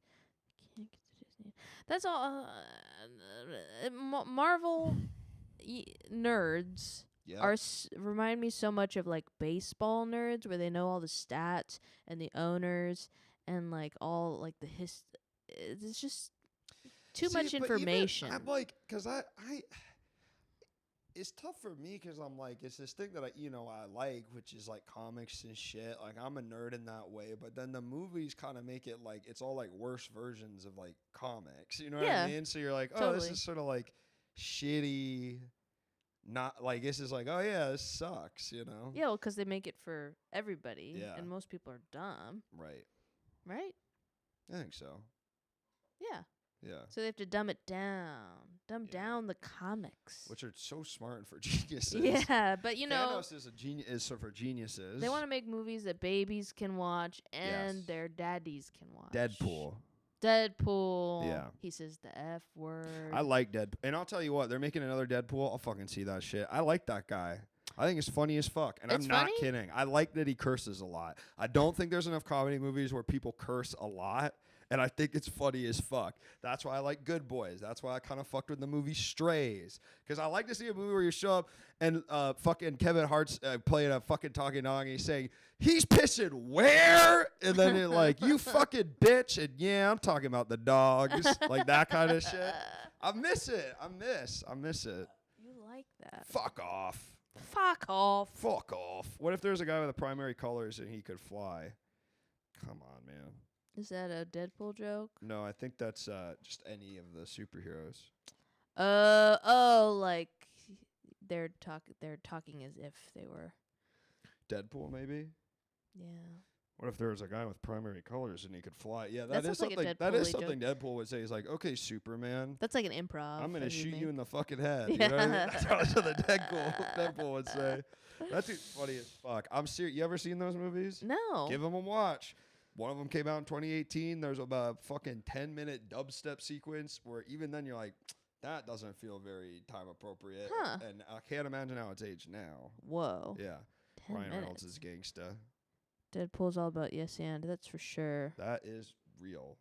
Can't get the Disney. That's all. Marvel nerds remind me so much of like baseball nerds, where they know all the stats and the owners and like all like the It's just too much information. I'm like, because I it's tough for me because I'm like, it's this thing that I like, which is like comics and shit. Like I'm a nerd in that way, but then the movies kind of make it like it's all like worse versions of like comics. You know what I mean? So you're like, oh, this is sort of like shitty. Not like this is like, oh yeah, this sucks. Yeah, well, because they make it for everybody, and most people are dumb. Right. I think so. Yeah. Yeah. So they have to dumb it down. Dumb down the comics. Which are so smart and for geniuses. Yeah, but Thanos is for geniuses. They want to make movies that babies can watch and their daddies can watch. Deadpool. Yeah. He says the F word. I like Deadpool. And I'll tell you what, they're making another Deadpool. I'll fucking see that shit. I like that guy. I think it's funny as fuck. And I'm not kidding. I like that he curses a lot. I don't think there's enough comedy movies where people curse a lot. And I think it's funny as fuck. That's why I like Good Boys. That's why I kind of fucked with the movie Strays. Because I like to see a movie where you show up and fucking Kevin Hart's playing a fucking talking dog and he's saying, he's pissing where? And then it like, you fucking bitch. And yeah, I'm talking about the dogs. Like that kind of shit. I miss it. I miss it. You like that. Fuck off. Fuck off. Fuck off. What if there's a guy with the primary colors and he could fly? Come on, man. Is that a Deadpool joke? No, I think that's just any of the superheroes. Like they're talking as if they were Deadpool, maybe. Yeah. What if there was a guy with primary colors and he could fly? Yeah, That that is sounds like a something. That is Deadpool-y something Deadpool would say. He's like, okay, Superman, That's like an improv. I'm gonna that shoot make. you in the fucking head. You know what I mean? Yeah. That's what the Deadpool would say. That's funny as fuck. I'm serious. You ever seen those movies? No. Give them a watch. One of them came out in 2018. There's about a fucking 10-minute dubstep sequence where even then you're like, that doesn't feel very time appropriate. Huh. And I can't imagine how it's aged now. Whoa. Yeah. 10 Ryan Reynolds minutes. is gangsta. Deadpool's all about yes and. That's for sure. That is real.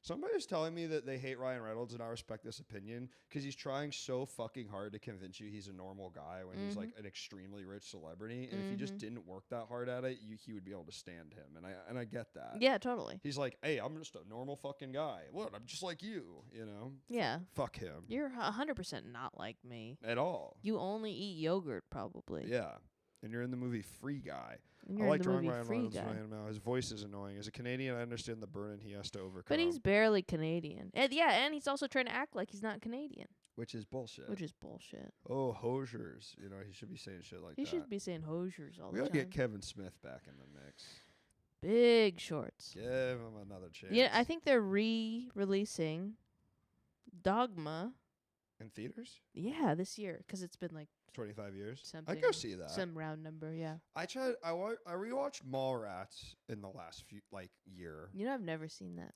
Somebody's telling me that they hate Ryan Reynolds, and I respect this opinion because he's trying so fucking hard to convince you he's a normal guy when he's like an extremely rich celebrity. And if he just didn't work that hard at it, he would be able to stand him. And I get that. Yeah, totally. He's like, hey, I'm just a normal fucking guy. Look, I'm just like you, you know? Yeah. Fuck him. You're 100% not like me. At all. You only eat yogurt, probably. Yeah. And you're in the movie Free Guy. And I you're like in the drawing movie Ryan Free Reynolds Guy. now. His voice is annoying. As a Canadian, I understand the burden he has to overcome. But he's barely Canadian. And yeah, and he's also trying to act like he's not Canadian. Which is bullshit. Which is bullshit. Oh, Hosiers. You know, he should be saying shit like He that. should be saying Hosiers all We the gotta time. get Kevin Smith back in the mix. Big Shorts. Give him another chance. Yeah, I think they're re-releasing Dogma. In theaters? Yeah, this year. Because it's been like 25 years? something. I'd go see that. Some round number, yeah. I rewatched Mallrats in the last year. You know, I've never seen that.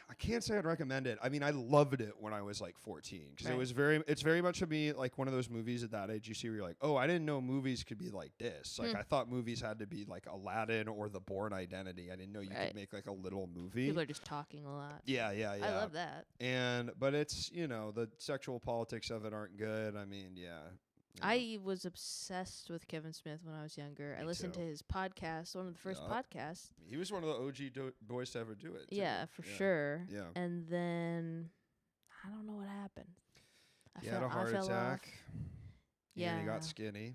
I can't say I'd recommend it. I mean, I loved it when I was like 14 because Right. it's very much to me like one of those movies at that age you see where you're like, oh, I didn't know movies could be like this. Like I thought movies had to be like Aladdin or The Bourne Identity. I didn't know you Right. could make like a little movie. People are just talking a lot. Yeah. I love that. But it's, you know, the sexual politics of it aren't good. I mean, yeah. You know. I was obsessed with Kevin Smith when I was younger. I Me listened too. to his podcast, one of the first Yup. podcasts. He was one of the OG boys to ever do it. too. Yeah, for sure. Yeah. And then I don't know what happened. He had a heart I fell attack. off. And he Yeah. got skinny.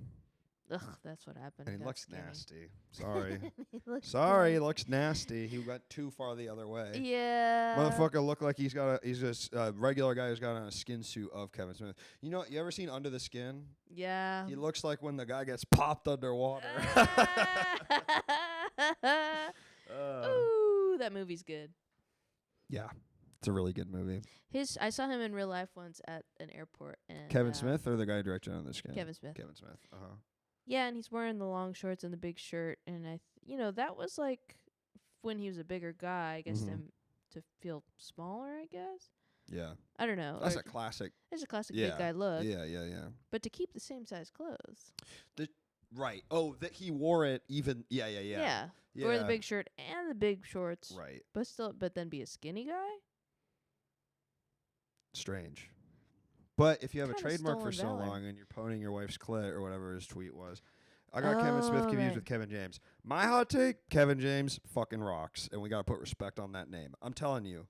Ugh, that's what happened. And he Got looks skinny. nasty. Sorry. He looks Sorry, he skinny. looks nasty. He went too far the other way. Yeah. Motherfucker looked like he's just a regular guy who's got on a skin suit of Kevin Smith. You know, you ever seen Under the Skin? Yeah. He looks like when the guy gets popped underwater. Ooh, that movie's good. Yeah, it's a really good movie. I saw him in real life once at an airport. And Kevin Smith or the guy who directed Under the Skin? Kevin Smith. Kevin Smith. Uh-huh. Yeah, and he's wearing the long shorts and the big shirt, and that was like when he was a bigger guy. I guess to feel smaller. I guess. Yeah. I don't know. That's or a classic. It's a classic Yeah. big guy look. Yeah. But to keep the same size clothes. Right. Oh, that he wore it even. Yeah. Yeah. Wear the big shirt and the big shorts. Right. But then be a skinny guy. Strange. But if you have a Kinda trademark for so stolen valor. long and you're poning your wife's clit or whatever his tweet was, I got Kevin Smith confused right. with Kevin James. My hot take, Kevin James fucking rocks, and we got to put respect on that name. I'm telling you.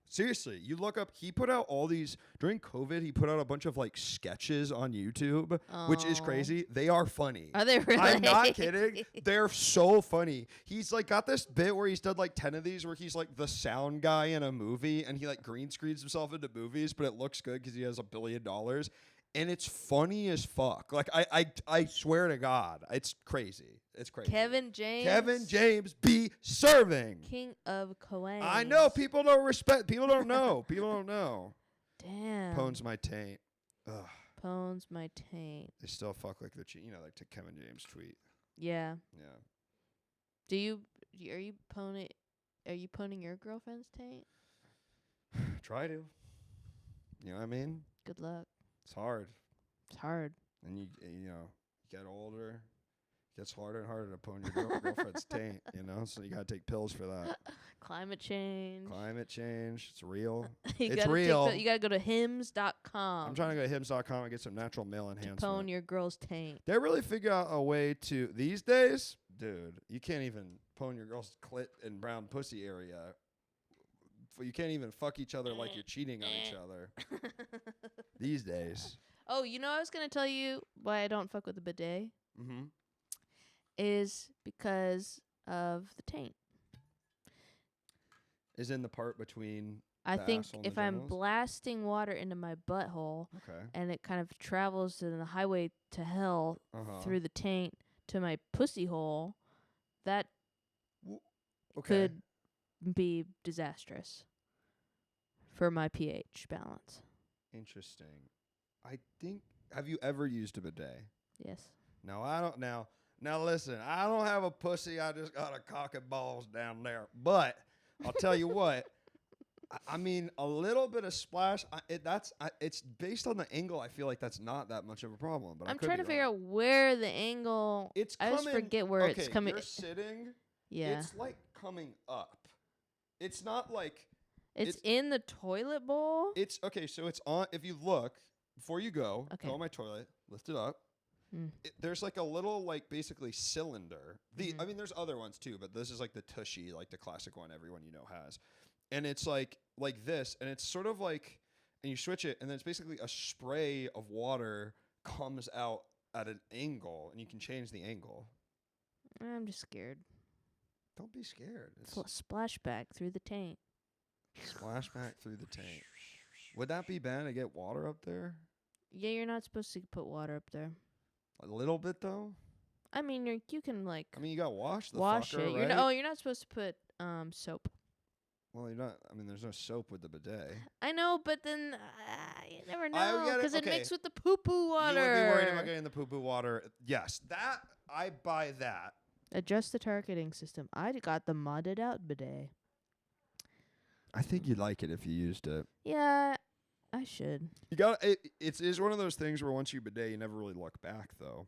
Seriously, you look up, he put out all these, during COVID, he put out a bunch of like sketches on YouTube, which is Oh. crazy. They are funny. Are they really? I'm not kidding. They're so funny. He's like got this bit where he's done like 10 of these where he's like the sound guy in a movie and he like green screens himself into movies, but it looks good because he has $1 billion. And it's funny as fuck. Like I swear to God, it's crazy. It's crazy. Kevin James. Kevin James be serving. King of Coains. I know people don't respect. People don't know. People don't know. Damn. Pones my taint. Ugh. Pones my taint. They still fuck like the like to Kevin James tweet. Yeah. Yeah. Are you poning your girlfriend's taint? Try to. You know what I mean? Good luck. It's hard. It's hard. And you get older. It gets harder and harder to pone your girlfriend's taint, So you got to take pills for that. Climate change. Climate change. It's real. You It's gotta real. You got to go to hims.com. I'm trying to go to hims.com and get some natural male to enhancement. pone your girl's taint. They really figure out a way to these days, dude. You can't even pone your girl's clit and brown pussy area. You can't even fuck each other like you're cheating on each other these days. Oh, I was gonna tell you why I don't fuck with the bidet Mm-hmm. is because of the taint. Is in the part between. I The think asshole and the if I'm genitals? blasting water into my butthole Okay. and it kind of travels to the highway to hell Uh-huh. through the taint to my pussy hole, that could be disastrous for my pH balance. Interesting. I think. Have you ever used a bidet? Yes. No, I don't. Now listen. I don't have a pussy. I just got a cock and balls down there. But I'll tell you what. I mean, a little bit of splash. It's based on the angle. I feel like that's not that much of a problem. But I'm trying to figure out where the angle. It's I coming, just forget where it's coming. You're sitting. Yeah. It's like coming up. It's not like. It's in the toilet bowl. It's okay. So it's on. If you look before you go on my toilet, lift it up. There's like a little like cylinder. I mean, there's other ones too, but this is like the Tushy, like the classic one everyone has. And it's like this, and it's sort of like, and you switch it, and then it's basically a spray of water comes out at an angle, and you can change the angle. I'm just scared. Don't be scared. It's a splashback through the tank. Splashback through the tank. Would that be bad to get water up there? Yeah, you're not supposed to put water up there. A little bit though. I mean, you can like. I mean, you got to wash the wash fucker, it. right? You're not supposed to put soap. Well, you're not. I mean, there's no soap with the bidet. I know, but then you never know because it mixed with the poo-poo water. You would be worried about getting the poo-poo water. Yes, that I buy that. Adjust the targeting system. I got the modded out bidet. I think you'd like it if you used it. Yeah, I should. You got it's one of those things where once you bidet, you never really look back though,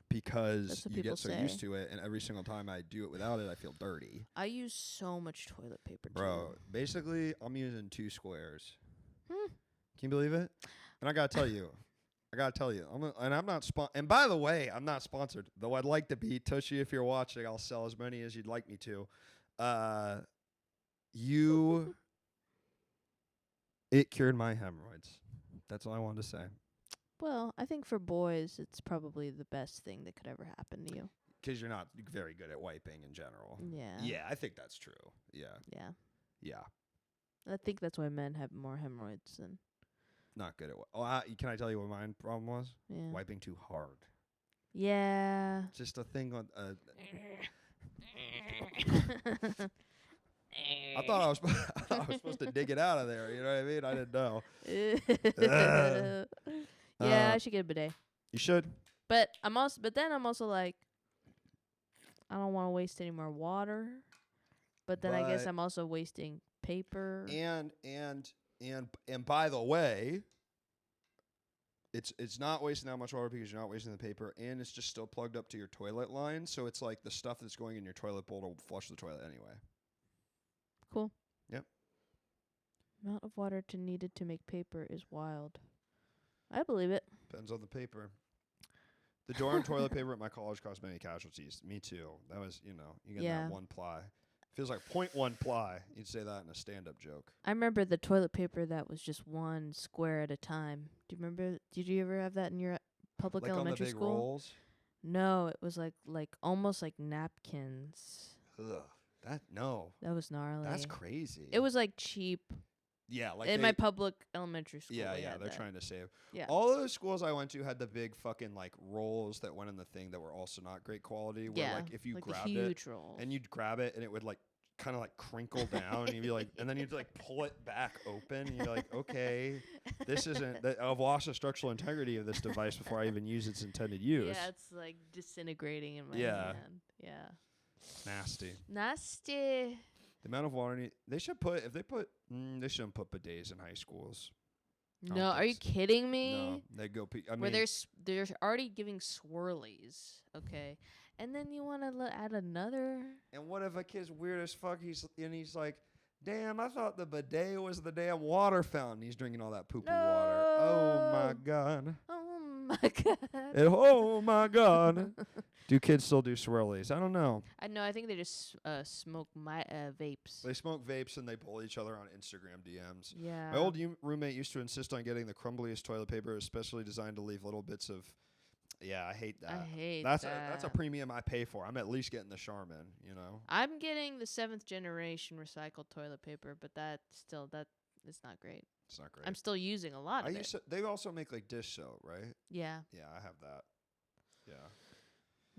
because you get so used to it, and every single time I do it without it, I feel dirty. I use so much toilet paper, bro. Basically, I'm using 2 squares. Can you believe it? And I gotta tell you, I'm not and by the way, I'm not sponsored, though I'd like to be. Tushy, if you're watching, I'll sell as many as you'd like me to. It cured my hemorrhoids. That's all I wanted to say. Well, I think for boys, it's probably the best thing that could ever happen to you. 'Cause you're not very good at wiping in general. Yeah. Yeah, I think that's true. Yeah. Yeah. Yeah. I think that's why men have more hemorrhoids than. Not good at can I tell you what my problem was? Yeah. Wiping too hard. Yeah. Just a thing on. I thought I was supposed to dig it out of there. You know what I mean? I didn't know. Yeah, I should get a bidet. You should. But I'm also like, I don't want to waste any more water. But then I guess I'm also wasting paper. And by the way, it's not wasting that much water because you're not wasting the paper, and it's just still plugged up to your toilet line. So it's like the stuff that's going in your toilet bowl to flush the toilet anyway. Cool. Yep. Amount of water needed to make paper is wild. I believe it. Depends on the paper. The door and toilet paper at my college cost many casualties. Me too. That was, you get that 1 ply. Feels like 0.1 ply. You'd say that in a stand-up joke. I remember the toilet paper that was just 1 square at a time. Do you remember? Did you ever have that in your public elementary on the big school? Rolls? No, it was like almost like napkins. Ugh. That was gnarly. That's crazy. It was like cheap. Yeah, like in my public elementary school. Yeah, they're trying to save. Yeah. All those schools I went to had the big fucking like rolls that went in the thing that were also not great quality. Where like if you like grabbed huge it rolls. and you'd grab it and it would like kind of like crinkle down and you'd be like, and then you'd like pull it back open and you're like, okay, this isn't. I've lost the structural integrity of this device before I even use its intended use. Yeah, it's like disintegrating in my hand. Yeah. Nasty. Nasty. The amount of water they should put they shouldn't put bidets in high schools. No, are you kidding me? No, they go. Where they're already giving swirlies, okay, and then you want to add another. And what if a kid's weird as fuck? He's like, damn, I thought the bidet was the damn water fountain. He's drinking all that poopy water. Oh my god. Oh my god. Oh my god. Do kids still do swirlies? I don't know. I think they just smoke vapes. They smoke vapes and they pull each other on Instagram DMs. Yeah. My old roommate used to insist on getting the crumbliest toilet paper, especially designed to leave little bits of. Yeah, I hate that. That's a premium I pay for. I'm at least getting the Charmin, I'm getting the 7th generation recycled toilet paper, but it's not great. It's not great. I'm still using a lot of it. They also make like dish soap, right? Yeah. Yeah, I have that. Yeah.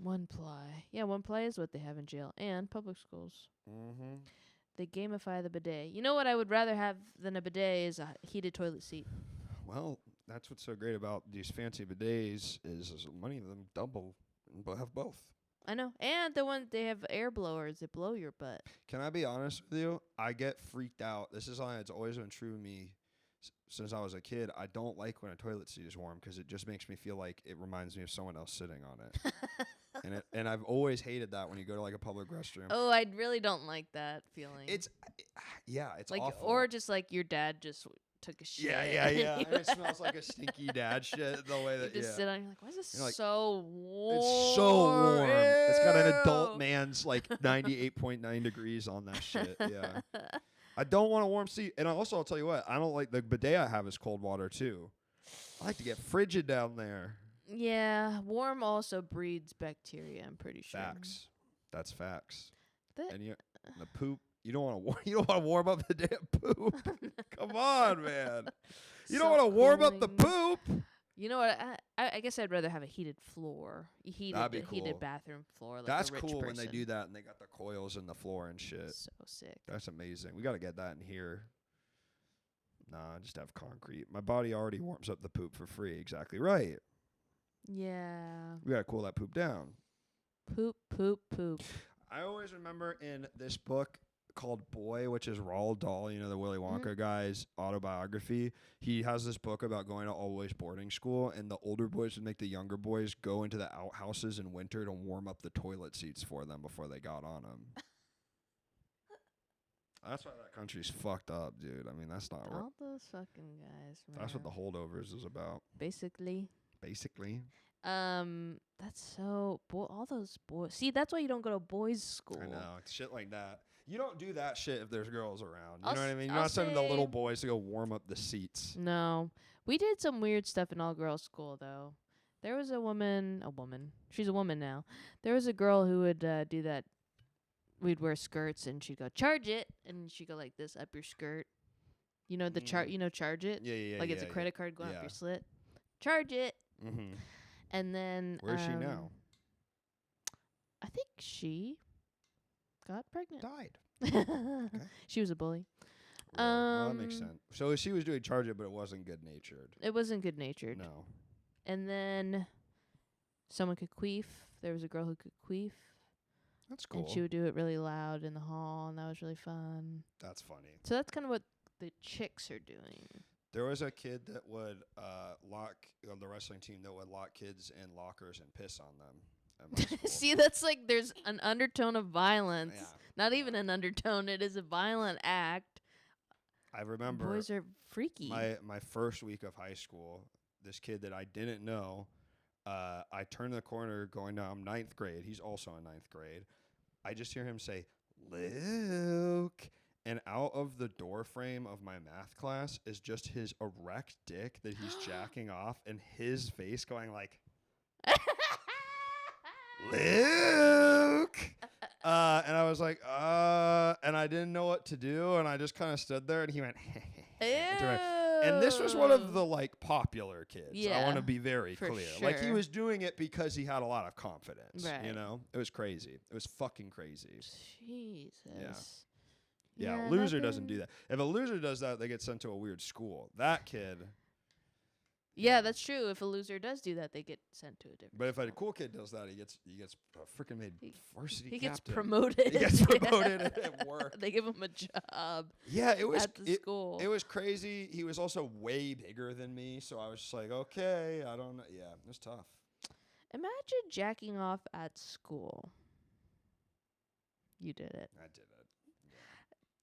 One ply. Yeah, one ply is what they have in jail and public schools. Mm-hmm. They gamify the bidet. You know what I would rather have than a bidet is a heated toilet seat. Well, that's what's so great about these fancy bidets is many of them double and have both. I know. And the one they have air blowers that blow your butt. Can I be honest with you? I get freaked out. This is something that's always been true to me since I was a kid. I don't like when a toilet seat is warm because it just makes me feel like it reminds me of someone else sitting on it. and I've always hated that when you go to like a public restroom. Oh, I really don't like that feeling. It's like awful. Or just like your dad just took a shit. Yeah. And it smells like a stinky dad shit. The way that you just sit on, you're like, why is this like, so warm? It's so warm. Ew. It's got an adult man's like 98.9 degrees on that shit. Yeah. I don't want a warm seat. And I'll tell you what, I don't like the bidet I have is cold water too. I like to get frigid down there. Yeah, warm also breeds bacteria, I'm pretty sure. Facts. That's facts. That And the poop, you don't want to warm up the damn poop. Come on, man. You don't want to warm up the poop. You know what? I guess I'd rather have a heated floor. That'd be cool. Heated bathroom floor. Like That's a rich cool person. when they do that and they got the coils in the floor and shit. So sick. That's amazing. We got to get that in here. Nah, just have concrete. My body already warms up the poop for free. Exactly right. Yeah. We got to cool that poop down. Poop, poop, poop. I always remember in this book called Boy, which is Roald Dahl, the Willy Wonka guy's autobiography. He has this book about going to all-boys boarding school, and the older boys would make the younger boys go into the outhouses in winter to warm up the toilet seats for them before they got on them. That's why that country's fucked up, dude. I mean, that's not right. All those fucking guys. Man. That's what the holdovers is about. Basically. That's so all those boys. See, that's why you don't go to boys' school. I know, it's shit like that. You don't do that shit if there's girls around. You know what I mean? You're not sending the little boys to go warm up the seats. No, we did some weird stuff in all-girls school though. There was a woman. She's a woman now. There was a girl who would do that. We'd wear skirts and she'd go charge it, and she'd go like this up your skirt. You know the chart. You know charge it. Yeah. Like it's a credit card going up your slit. Charge it. Mm-hmm. And then where's she now? I think she got pregnant. Died. Okay. She was a bully. Well, that makes sense. So she was doing charge it, but it wasn't good natured. It wasn't good natured. No. And then someone could queef. There was a girl who could queef. That's cool. And she would do it really loud in the hall, and that was really fun. That's funny. So that's kind of what the chicks are doing. There was a kid that would lock on the wrestling team that would lock kids in lockers and piss on them. At my school. See, that's like there's an undertone of violence. Yeah. Not even an undertone. It is a violent act. I remember boys are freaky. My first week of high school, this kid that I didn't know, I turned the corner going down 9th grade. He's also in 9th grade. I just hear him say, "Luke." And out of the door frame of my math class is just his erect dick that he's jacking off and his face going like, "Luke." And I was like, and I didn't know what to do. And I just kind of stood there and he went, and this was one of the like popular kids. Yeah, I want to be very clear. Sure. Like he was doing it because he had a lot of confidence. Right. It was crazy. It was fucking crazy. Jesus. Yeah, loser doesn't do that. If a loser does that, they get sent to a weird school. That kid. Yeah, that's true. If a loser does do that, they get sent to a different. But if school. a cool kid does that, he gets freaking made varsity He captain. gets promoted. He gets promoted at work. They give him a job. Yeah, it was at the school. It was crazy. He was also way bigger than me, so I was just like, okay, I don't know. Yeah, it was tough. Imagine jacking off at school. You did it. I did it.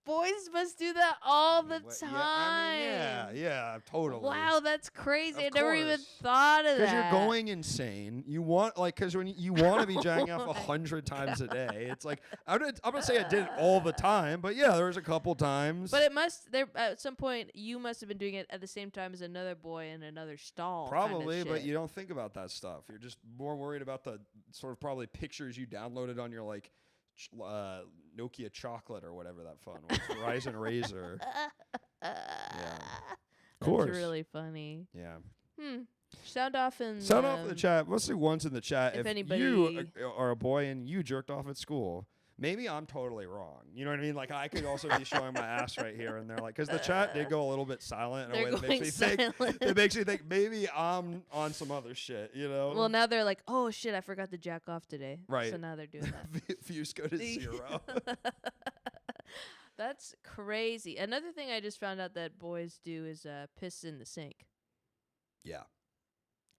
Boys must do that all the time. Yeah, totally. Wow, that's crazy. I Of never even course. thought of that. Because you're going insane. You want because when you want to be jacking off Oh 100 times a day, it's like I'm gonna say I did it all the time, but yeah, there was a couple times. But it must at some point you must have been doing it at the same time as another boy in another stall. Probably, kind of but shit. you don't think about that stuff. You're just more worried about the sort of probably pictures you downloaded on your like Nokia chocolate or whatever that phone was, Verizon Razor. Yeah, of course. That's really funny. Yeah. Sound off in the chat. Let's see ones in the chat. If you anybody- are a boy and you jerked off at school, maybe I'm totally wrong. You know what I mean? Like, I could also be showing my ass right here and there. Like, because the chat did go a little bit silent in a They're way that going makes me think. silent. It makes me think maybe I'm on some other shit, you know? Well, now they're like, oh shit, I forgot to jack off today. Right. So now they're doing that. Views go to 0. That's crazy. Another thing I just found out that boys do is piss in the sink. Yeah.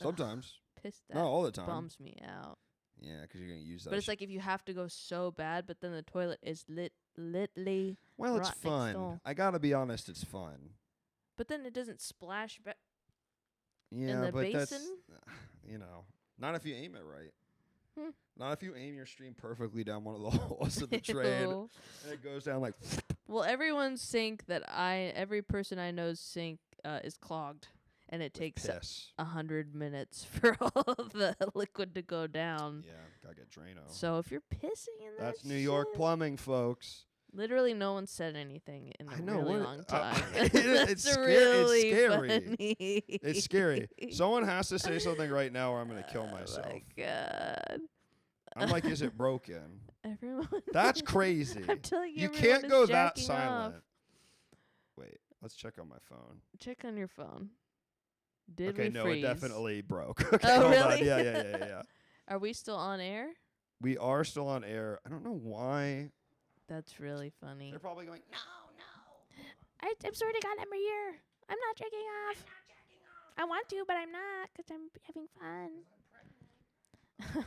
Sometimes. Piss that Not all the time. bums me out. Yeah, because you're going to use that. But it's like if you have to go so bad, but then the toilet is litly. well, it's right next fun. door. I got to be honest, it's fun. But then it doesn't splash back. Yeah, the but that's, basin? not if you aim it right. Hmm. Not if you aim your stream perfectly down one of the holes of the train Ew. and it goes down like. Well, everyone's sink every person I know's sink is clogged, and it takes piss. 100 minutes for all of the liquid to go down. Yeah, gotta get Drano. So if you're pissing in that That's New York shit- plumbing, folks. Literally, no one said anything in a I know, really what- long time. it's That's scary. really Funny. It's It's scary. Someone has to say something right now, or I'm gonna kill myself. Oh my god! I'm like, is it broken? Everyone. That's crazy. I'm telling you, You everyone can't is go that jacking silent. off. Wait, let's check on my phone. Check on your phone. Did Okay, we no, freeze? it definitely broke. Okay, Oh, hold on. really? Yeah. Are we still on air? We are still on air. I don't know why. That's really funny. They're probably going, no. I'm sort of God, I'm here. I'm not jerking off. I want to, but I'm not because I'm having fun. Hold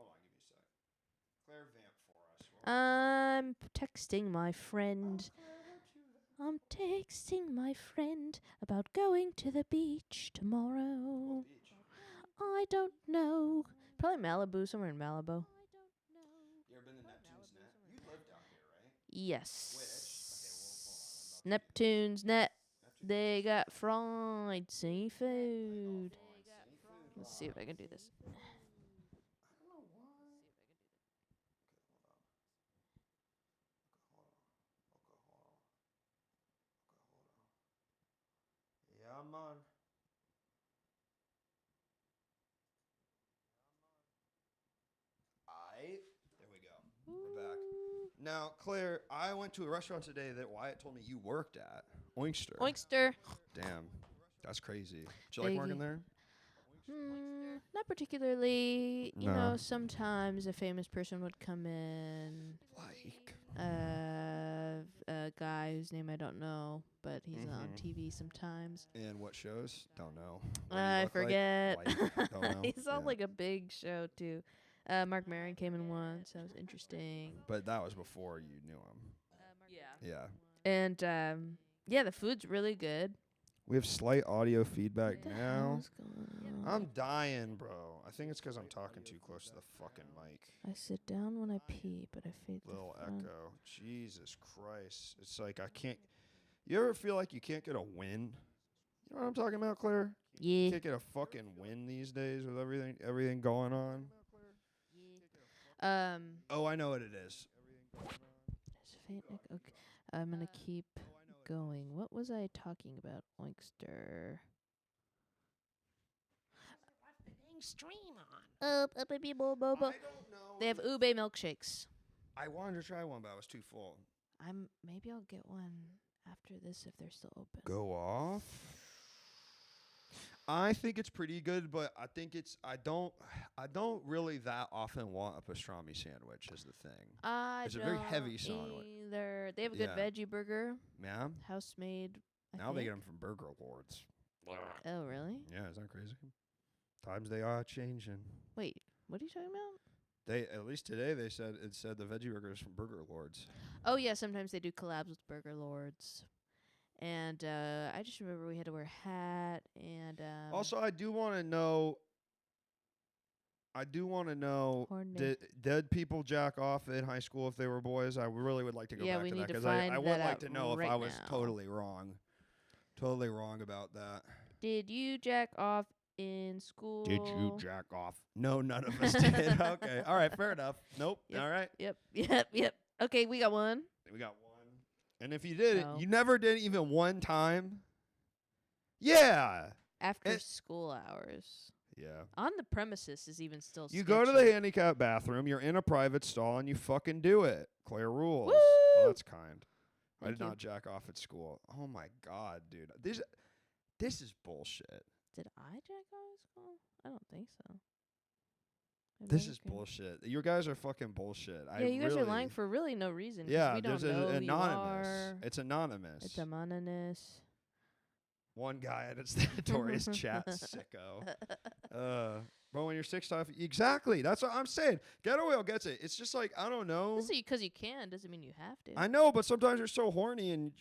on, give me a sec. Claire vamp for us. I'm texting my friend. I'm texting my friend about going to the beach tomorrow. I don't know. Probably Malibu, somewhere in Malibu. You ever been to Neptune's Net? You lived out here, right? Yes. Neptune's Net. They got fried seafood. Let's see if I can do this. Yeah, man. There we go. We're back. Now, Claire, I went to a restaurant today that Wyatt told me you worked at. Oyster. Oyster. Damn. That's crazy. Did you like working there? Not particularly. You No. know, sometimes a famous person would come in. Like. A guy whose name I don't know, but he's on Mhm. TV sometimes. And what shows? Don't know. What do you I look like? forget. Like, don't know. He's on Yeah. like a big show too. Mark Maron came in once. That was interesting. But that was before you knew him. Yeah. And yeah, the food's really good. We have slight audio feedback What the now. hell's going on? I'm dying, bro. I think it's 'cause I'm talking too close to the fucking mic. I sit down when I pee, but I fade the Little front. echo. Jesus Christ. It's like I can't. You ever feel like you can't get a win? You know what I'm talking about, Claire? You Yeah. can't get a fucking win these days with everything going on. Oh, I know what it is. There's a faint echo. Okay. I'm gonna keep going. What was I talking about? Oyster. Stream on. I don't know. They have ube milkshakes. I wanted to try one, but I was too full. Maybe I'll get one after this if they're still open. Go off. I think it's pretty good, but I think I don't really that often want a pastrami sandwich is the thing. It's a very heavy sandwich. Either. They have a good Yeah. veggie burger, Yeah. house made. Now they get them from Burger Lords. Oh really? Yeah, is that crazy? Times they are changing. Wait, what are you talking about? They at least today they said the veggie burger is from Burger Lords. Oh yeah, sometimes they do collabs with Burger Lords. And I just remember we had to wear a hat and Also, I do want to know. Coordinate. Did people jack off in high school if they were boys? I really would like to go Yeah, back we to need that to because find I would that like out to know if right I was now. totally wrong. Totally wrong about that. Did you jack off in school? Did you jack off? No, none of us did. Okay. All right. Fair enough. Nope. Yep. All right. Yep. Okay, we got one. We got one. And if you did No. it, you never did even one time. Yeah. After school hours. Yeah. On the premises is even still You sketchy. go to the handicap bathroom, you're in a private stall, and you fucking do it. Claire rules. Woo! Well, that's kind. I Thank did you. not jack off at school. Oh, my God, dude. This is bullshit. Did I jack off at school? I don't think so. This is bullshit. You guys are fucking bullshit. Yeah, you guys are lying for really no reason. 'Cause Yeah, we don't there's know who you anonymous. are. It's anonymous. It's anonymous. One guy at its notorious chat, sicko. But when you're 6'5", exactly. That's what I'm saying. Ghetto Whale gets it. It's just like, I don't know. Because you can doesn't mean you have to. I know, but sometimes you're so horny, and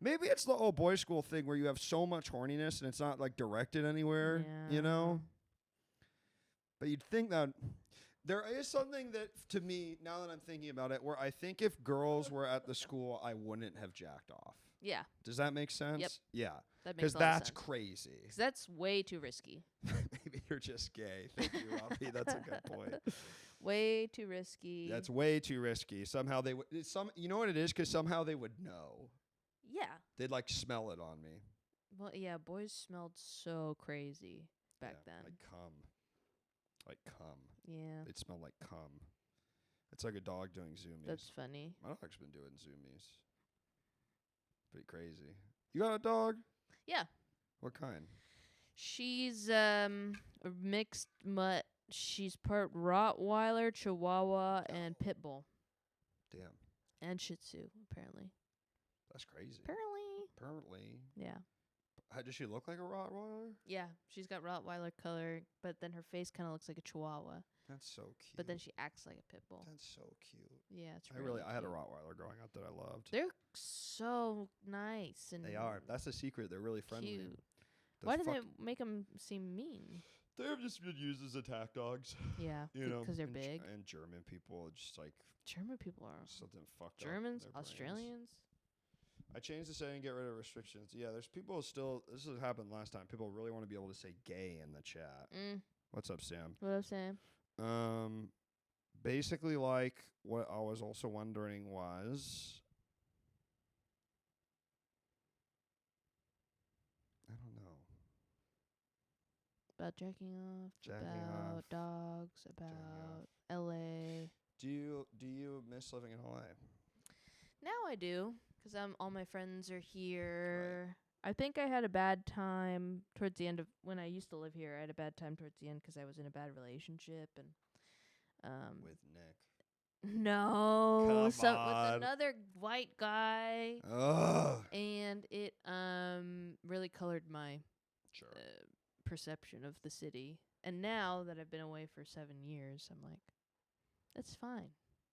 maybe it's the old boys' school thing where you have so much horniness and it's not like directed anywhere, you know. But you'd think that there is something that, to me, now that I'm thinking about it, where I think if girls were at the school, I wouldn't have jacked off. Yeah. Does that make sense? Yep. Yeah. That makes a lot that's of sense. crazy. Because that's way too risky. Maybe you're just gay. Thank you, Robbie. That's a good point. Way too risky. That's way too risky. Somehow they would. You know what it is? Because somehow they would know. Yeah. They'd like smell it on me. Well, yeah. Boys smelled so crazy back then. Like cum. Like cum. Yeah. They'd smell like cum. It's like a dog doing zoomies. That's funny. My dog's been doing zoomies. Pretty crazy. You got a dog? Yeah. What kind? She's a mixed mutt. She's part Rottweiler, Chihuahua, and Pit Bull. Damn. And Shih Tzu, apparently. That's crazy. Apparently. Yeah. How does she look like a Rottweiler? Yeah, she's got Rottweiler color, but then her face kind of looks like a Chihuahua. That's so cute. But then she acts like a Pit Bull. That's so cute. Yeah, it's I really had a cute. Rottweiler growing up that I loved. They're so nice and They are. That's the secret. They're really friendly. cute. Why do they make them seem mean? They've just been used as attack dogs. Yeah, because they're big. And German people just like German people are something fucked Germans, up. Germans, Australians. I changed the saying, get rid of restrictions. Yeah, there's people still. This has happened last time. People really want to be able to say gay in the chat. What's up, Sam? What I'm saying? Basically, like what I was also wondering was, I don't know. About jacking off, about dogs, about LA. Do you miss living in LA? Now I do, because all my friends are here. Right. I think I had a bad time towards the end of when I used to live here. I had a bad time towards the end because I was in a bad relationship and with Nick. No, with another white guy. Ugh. And it really colored my sure. Perception of the city. And now that I've been away for 7 years, I'm like, that's fine.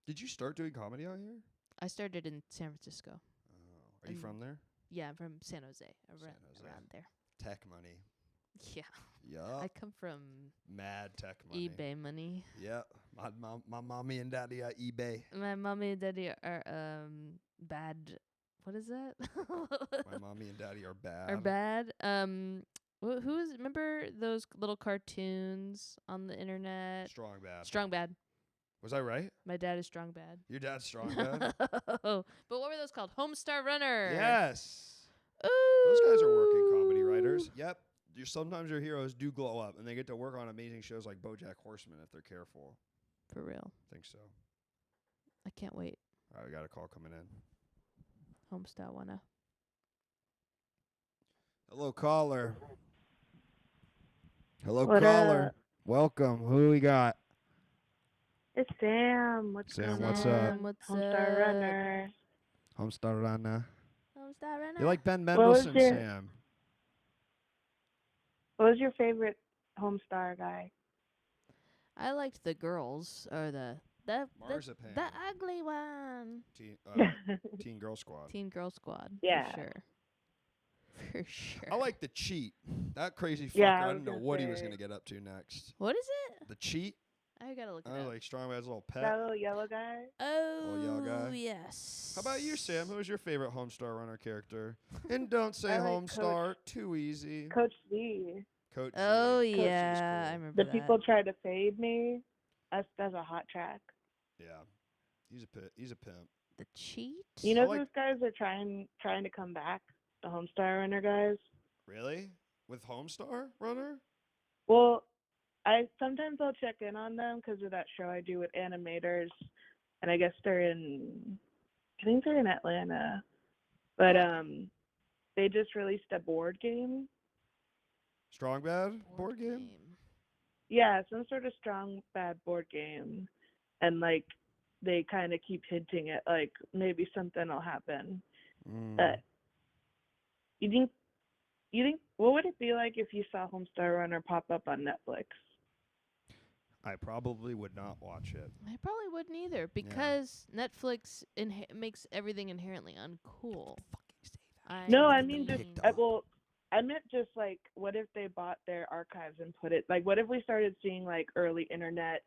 Did you start doing comedy out here? I started in San Francisco. Oh, are you from there? Yeah, I'm from San Jose. Around there. Tech money. Yeah. Yeah. I come from mad tech money. eBay money. Yeah. My mommy and daddy are eBay. My mommy and daddy are bad. What is that? My mommy and daddy are bad. Are bad. Remember those little cartoons on the internet? Strong Bad. Strong Bad. Was I right? My dad is Strong Bad. Your dad's Strong Bad? Oh, but what were those called? Homestar Runner. Yes. Ooh. Those guys are working comedy writers. Yep. Sometimes your heroes do glow up, and they get to work on amazing shows like BoJack Horseman if they're careful. For real. Think so. I can't wait. All right, we got a call coming in. Homestar Wanna. Hello, caller. Hello, what caller. Up? Welcome. Who we got? It's Sam. What's Sam, going what's on? up? What's Homestar up? Runner. Homestar Runner. Homestar Runner. You like Ben What was Mendelsohn, your- Sam? What was your favorite Homestar guy? I liked the girls or the Marzipan. the ugly one. Teen Girl Squad. Teen Girl Squad. Yeah. For sure. For sure. I like the Cheat. That crazy fucker. Yeah, I I was didn't know gonna what he was say. going to get up to next. What is it? The Cheat? I gotta look it I up. like Strong Bad's little pet. That little yellow guy? Oh, yellow guy. yes. How about you, Sam? Who is your favorite Homestar Runner character? And don't say I like Homestar. Too easy. Coach Z. Coach Oh, Z. Coach Z is yeah. cool. I remember The that. people tried to fade me. That's a hot track. Yeah. He's a pimp. The cheat? You know like- those guys are trying to come back? The Homestar Runner guys? Really? With Homestar Runner? Well, sometimes I'll check in on them because of that show I do with animators, and I guess I think they're in Atlanta, but they just released a board game. Strong Bad board game? Yeah, some sort of strong bad board game, and like they kind of keep hinting at like maybe something will happen. But you think what would it be like if you saw Homestar Runner pop up on Netflix? I probably would not watch it. I probably wouldn't either because Netflix makes everything inherently uncool. No, I mean just I meant just like what if they bought their archives and put it like what if we started seeing like early internet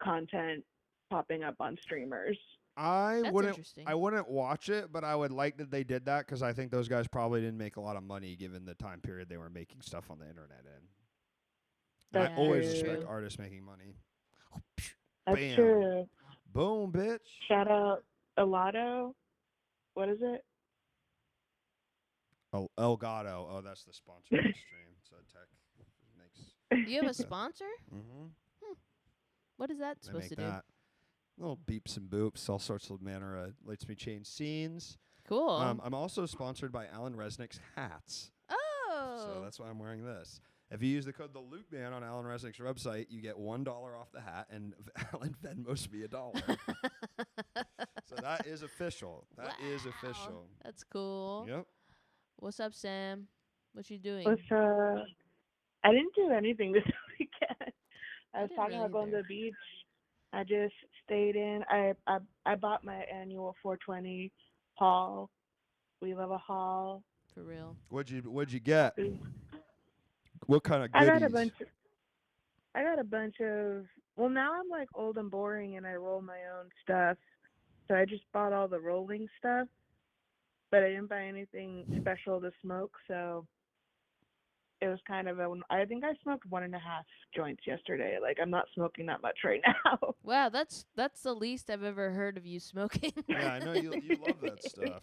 content popping up on streamers? I wouldn't watch it, but I would like that they did that because I think those guys probably didn't make a lot of money given the time period they were making stuff on the internet in. I always respect artists making money. That's Bam. true. Boom, bitch. Shout out Elgato. What is it? Elgato. Oh, that's the sponsor of the stream. So tech makes. You have a sponsor? Mm-hmm. What is that supposed to do? Little beeps and boops, all sorts of manner. Lets me change scenes. Cool. I'm also sponsored by Alan Resnick's hats. Oh. So that's why I'm wearing this. If you use the code TheLukeMan on Alan Resnick's website, you get $1 off the hat, and Alan Venmos me $1. So that is official. That is official. That's cool. Yep. What's up, Sam? What you doing? I didn't do anything this weekend. I was talking really about going to the beach. I just stayed in. I bought my annual 420 haul. We love a haul. For real. What'd you get? What kind of goodies? I got a bunch of. Well, now I'm like old and boring, and I roll my own stuff. So I just bought all the rolling stuff, but I didn't buy anything special to smoke. So it was kind of I think I smoked 1.5 joints yesterday. Like I'm not smoking that much right now. Wow, that's the least I've ever heard of you smoking. Yeah, I know you love that stuff.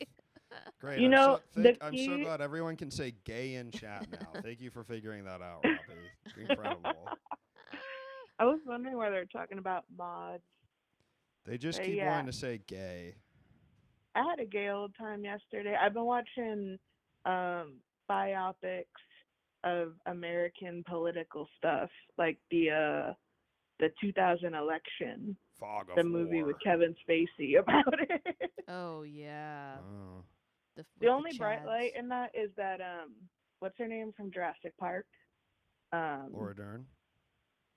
Great. You know, I'm so glad everyone can say gay in chat now. Thank you for figuring that out, Robbie. Incredible. I was wondering why they're talking about mods. They just keep wanting to say gay. I had a gay old time yesterday. I've been watching biopics of American political stuff, like the 2000 election. Fog of the movie War. with Kevin Spacey about it. Oh yeah. Oh. The only bright light in that is that what's her name from Jurassic Park? Laura Dern.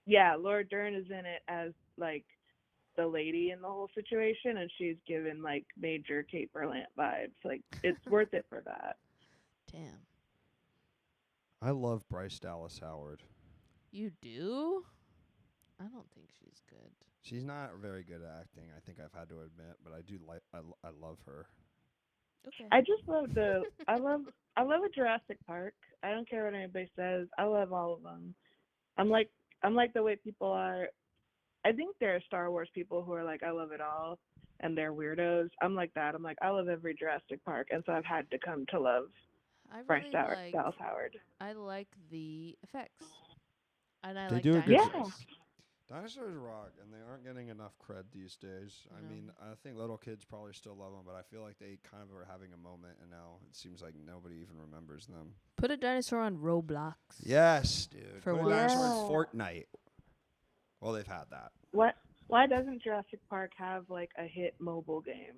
Yeah, Laura Dern is in it as like the lady in the whole situation, and she's given like major Kate Berlant vibes. Like it's worth it for that. Damn. I love Bryce Dallas Howard. You do? I don't think she's good. She's not very good at acting, I think I've had to admit, but I do like I love her. Okay. I just love I love a Jurassic Park. I don't care what anybody says. I love all of them. I'm like the way people are. I think there are Star Wars people who are like, I love it all, and they're weirdos. I'm like that. I'm like, I love every Jurassic Park, and so I've had to come to love Bryce Dallas Howard. I like the effects, and I They like do a good dinosaurs. Dinosaurs rock, and they aren't getting enough cred these days. No. I mean, I think little kids probably still love them, but I feel like they kind of are having a moment, and now it seems like nobody even remembers them. Put a dinosaur on Roblox. Yes, dude. For Put one. a dinosaur in Fortnite. Well, they've had that. Why doesn't Jurassic Park have like a hit mobile game?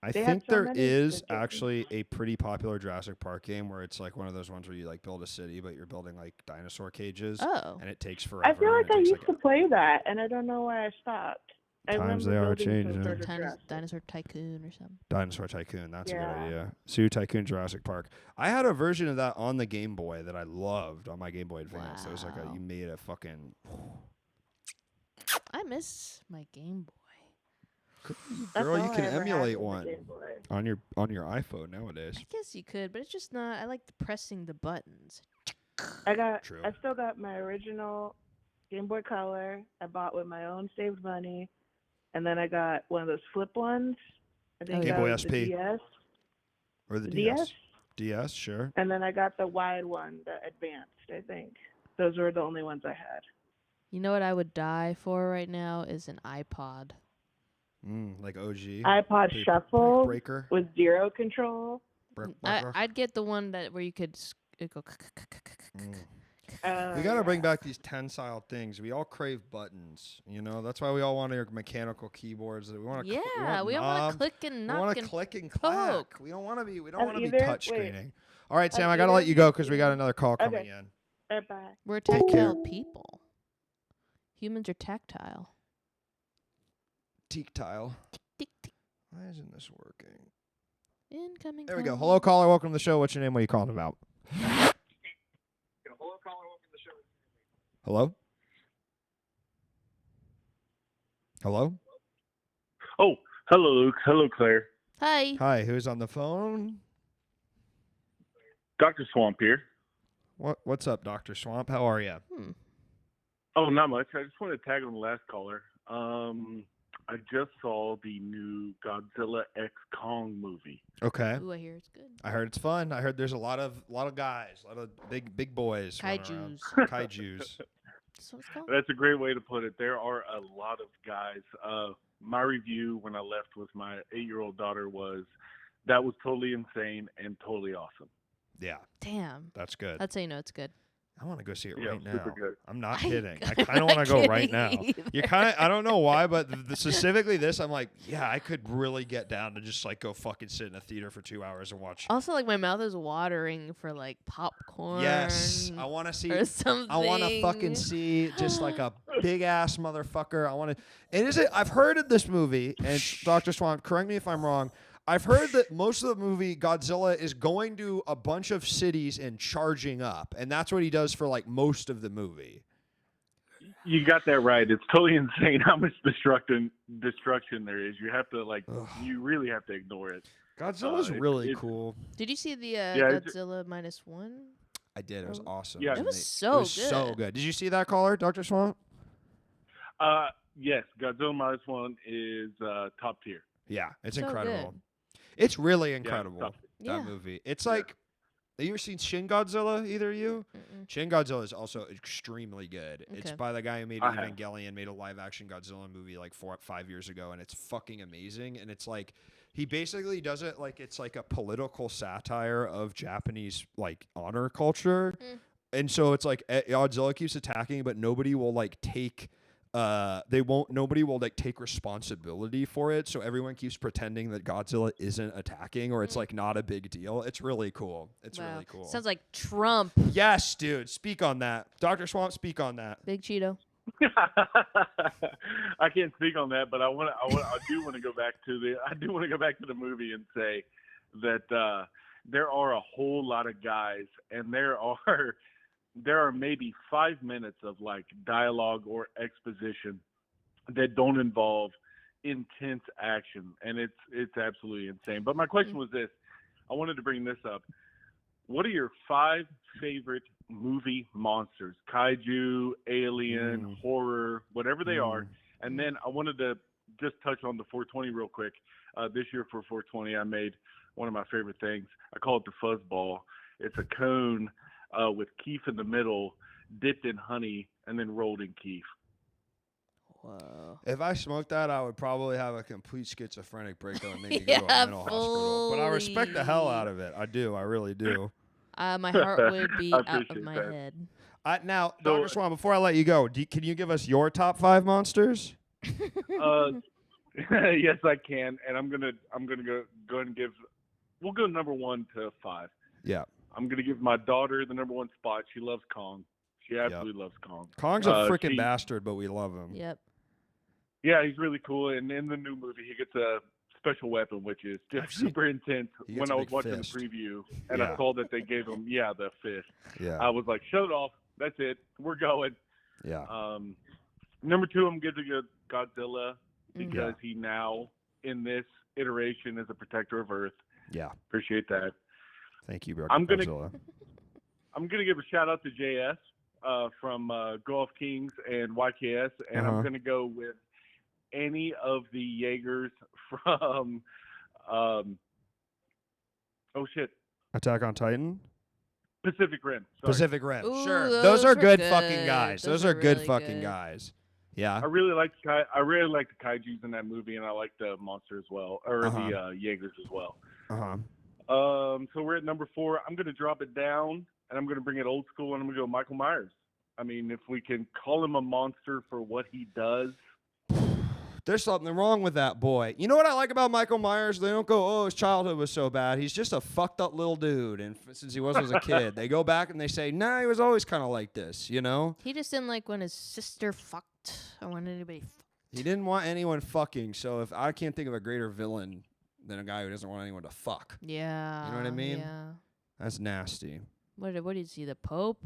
I think there is actually a pretty popular Jurassic Park game where it's like one of those ones where you like build a city, but you're building like dinosaur cages. Oh. And it takes forever. I feel like I used to play that, and I don't know why I stopped. Times they are changing. Dinosaur Tycoon or something. Dinosaur Tycoon, that's a good idea. Zoo Tycoon Jurassic Park. I had a version of that on the Game Boy that I loved on my Game Boy Advance. Wow. It was like you made a fucking. I miss my Game Boy. Girl, you can emulate one on your iPhone nowadays. I guess you could, but it's just not. I like pressing the buttons. I still got my original Game Boy Color. I bought with my own saved money, and then I got one of those flip ones. I think Game Boy SP. The DS. Or the DS. DS, sure. And then I got the wide one, the advanced, I think. Those were the only ones I had. You know what I would die for right now is an iPod. Like OG. iPod Shuffle Breaker. with 0 control. I'd get the one where you could it'd go. We gotta bring back these tensile things. We all crave buttons, you know. That's why we all want our mechanical keyboards. We want We all want to click and knock. We want to click and clack. poke. We don't want to be. We don't want to be touch screening. All right, Sam. Have I gotta either let you of go you because we got another call coming Okay. in. Bye. We're Take care. tactile people. Humans are tactile. Tactile. Tick, tick. Why isn't this working? Incoming. There we go. call. Hello, caller. Welcome to the show. What's your name? What are you calling about? Hello? Hello? Oh, hello, Luke. Hello, Claire. Hi. Hi, who's on the phone? Dr. Swamp here. What's up, Dr. Swamp? How are you? Oh, not much. I just wanted to tag on the last caller. I just saw the new Godzilla X Kong movie. Okay. Ooh, I hear it's good. I heard it's fun. I heard there's a lot of guys, a lot of big boys. running around. Kaijus. That's what it's called. That's a great way to put it. There are a lot of guys. My review when I left with my 8-year-old daughter was that was totally insane and totally awesome. Yeah, Damn. that's good. That's how you know it's good. I want to go see it Yeah, right now. super good. I'm not I'm kidding. I not kind of want to go right kidding now. either. You kind of, I don't know why, but specifically this, I'm like, yeah, I could really get down to just like go fucking sit in a theater for 2 hours and watch. Also, like my mouth is watering for like popcorn. Yes, I want to see. or something. I want to fucking see just like a big ass motherfucker. I want to. And is it? I've heard of this movie, and Dr. Swamp, correct me if I'm wrong. I've heard that most of the movie Godzilla is going to a bunch of cities and charging up, and that's what he does for like most of the movie. You got that right. It's totally insane how much destruction there is. You have to you really have to ignore it. Godzilla's really cool. Did you see the Godzilla -1? I did. It was awesome. Yeah. It was so It was good. so good. Did you see that, caller, Dr. Swamp? Yes, Godzilla -1 is top tier. Yeah, it's So incredible. good. It's really Yeah, incredible, top that Yeah. movie. It's like, have you ever seen Shin Godzilla, either of you? Mm-mm. Shin Godzilla is also extremely good. It's Okay. by the guy who made I have. Evangelion, made a live-action Godzilla movie like 4 or 5 years ago, and it's fucking amazing. And it's like, he basically does it like it's like a political satire of Japanese like honor culture. And so it's like Godzilla keeps attacking, but nobody will like take nobody will like take responsibility for it, so everyone keeps pretending that Godzilla isn't attacking or it's like not a big deal. It's really cool. It's Wow. really cool. Sounds like Trump. Yes, dude. Speak on that. Dr. Swamp, speak on that. Big Cheeto. I can't speak on that, but I do want to go back to the movie and say that there are a whole lot of guys, and there are maybe 5 minutes of like dialogue or exposition that don't involve intense action, and it's absolutely insane. But my question was this: I wanted to bring this up. What are your 5 favorite movie monsters? Kaiju, alien, horror, whatever they are. And then I wanted to just touch on the 420 real quick. This year for 420, I made one of my favorite things. I call it the fuzzball. It's a cone with keef in the middle, dipped in honey, and then rolled in keef. Whoa. If I smoked that, I would probably have a complete schizophrenic breakdown and maybe go to a Yeah, mental hospital. But I respect the hell out of it. I do. I really do. My heart would be I out of appreciate my that. head. Now, So- Dr. Swan, before I let you go, can you give us your top 5 monsters? Yes, I can, and I'm gonna go ahead and give. We'll go number 1 to 5. Yeah. I'm gonna give my daughter the number 1 spot. She loves Kong. She absolutely loves Kong. Kong's a freaking she- bastard, but we love him. Yep. Yeah, he's really cool. And in the new movie, he gets a special weapon, which is I've just seen- super intense. he gets When a I was big watching fist. the preview, and Yeah. I saw that they gave him, the fist. Yeah. I was like, shut it off. That's it. We're going. Yeah. Number 2, I'm giving it Godzilla Mm. because he now, in this iteration, is a protector of Earth. Yeah. Appreciate that. Thank you, I'm gonna- Godzilla. I'm going to give a shout out to JS from Golf Kings and YKS, and I'm going to go with any of the Jaegers from. Oh shit! Attack on Titan. Pacific Rim. Sorry. Pacific Rim. Ooh, sure. those Those are were good good. fucking guys. Those Those are were good really fucking good. guys. Yeah. I really like the kaijus in that movie, and I like the monster as well, or the Jaegers as well. So we're at number 4. I'm going to drop it down, and I'm going to bring it old school, and I'm going to go Michael Myers. I mean, if we can call him a monster for what he does. There's something wrong with that boy. You know what I like about Michael Myers? They don't go, oh, his childhood was so bad. He's just a fucked up little dude. And since he was a kid, they go back and they say, nah, he was always kind of like this, you know? He just didn't like when his sister fucked or when anybody fucked. He didn't want anyone fucking. So if I can't think of a greater villain than a guy who doesn't want anyone to fuck. Yeah. You know what I mean? Yeah. That's nasty. What did you see? The Pope?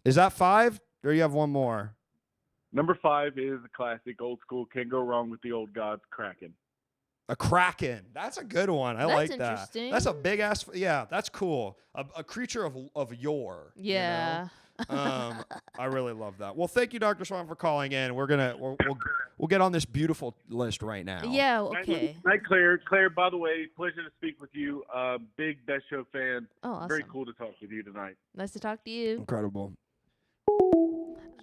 Is that 5? Or you have one more? Number 5 is a classic, old school. Can't go wrong with the old gods, Kraken. A Kraken. That's a good one. I like that. Interesting. That's a big ass. Yeah, that's cool. A creature of yore. Yeah. You know? I really love that. Well, thank you, Dr. Swan, for calling in. We'll get on this beautiful list right now. Yeah. Okay. Night, Claire. Claire, by the way, pleasure to speak with you. Big Best Show fan. Oh, awesome. Very cool to talk with you tonight. Nice to talk to you. Incredible.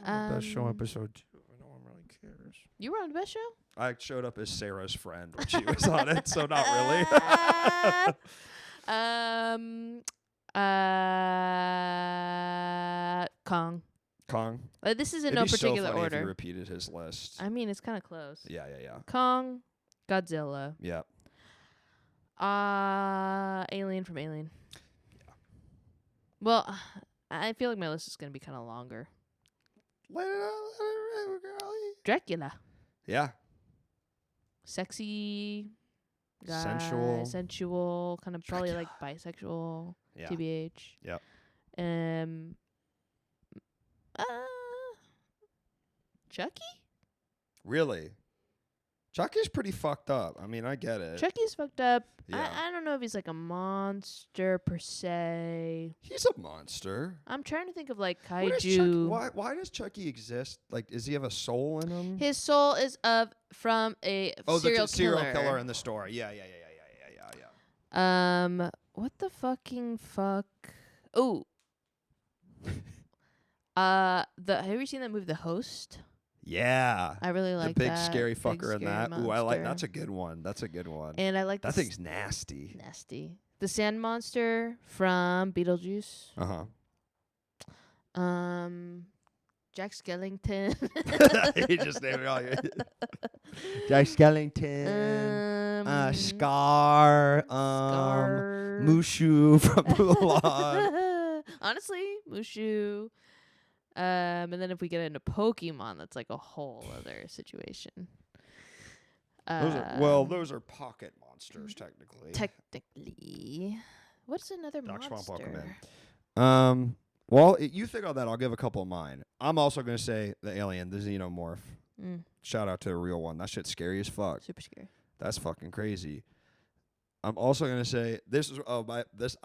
Best Show episode 2. No one really cares. You were on the Best Show? I showed up as Sarah's friend when she was on it, so not really. Kong. Kong. This is in It'd no be particular so funny order. if he repeated his list. I mean, it's kind of close. Yeah. Kong, Godzilla. Yeah. Alien from Alien. Yeah. Well, I feel like my list is going to be kind of longer. Let it out, girlie. Dracula. Yeah. Sexy guy. Sensual. Kind of probably like bisexual. Yeah. TBH. Yep. Chucky? Really? Chucky's pretty fucked up. I mean, I get it. Chucky's fucked up. Yeah. I don't know if he's like a monster per se. He's a monster. I'm trying to think of like What is kaiju. why does Chucky exist? Like, does he have a soul in him? His soul is from a serial the serial killer. killer in the story. Yeah. What the fucking fuck? Oh. Have you seen that movie, The Host? Yeah. I really like the big that. scary fucker in that. Ooh, I like. monster. That's a good one. And I like that thing's nasty. Nasty. The Sand Monster from Beetlejuice. Jack Skellington. You just named it all. Jack Skellington. Scar. Scar. Mushu from Mulan. Honestly, Mushu. And then if we get into Pokemon, that's like a whole other situation. Those are pocket monsters, technically. Technically. What's another Doc monster? Swamp Pokemon. Well, you think on that. I'll give a couple of mine. I'm also going to say the alien, the xenomorph. Shout out to the real one. That shit's scary as fuck. Super scary. That's fucking crazy. I'm also going to say this is I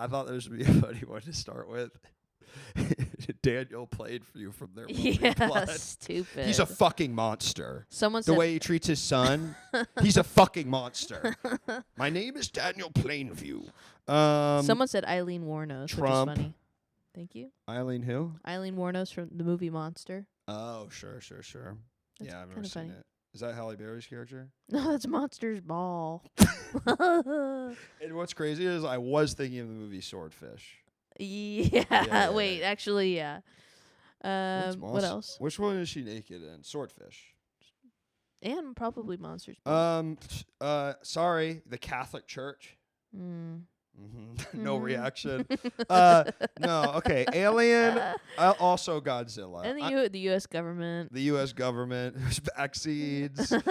thought this would be a funny one to start with. Daniel played for you from their movie. Yeah, stupid. He's a fucking monster. Someone the said way he treats his son, he's a fucking monster. My name is Daniel Plainview. Someone said Eileen Warnos, Trump. which is funny. Thank you. Eileen who? Eileen Warnos from the movie Monster. Oh, sure. That's Yeah, I've never seen funny. it. Is that Halle Berry's character? No, that's Monster's Ball. And what's crazy is I was thinking of the movie Swordfish. Yeah. Wait, actually, yeah. What else? Which one is she naked in? Swordfish. And probably Monsters Ball. Sorry, the Catholic Church. No reaction. No, okay. Alien, also Godzilla. And the U.S. government. The U.S. government, vaccines, just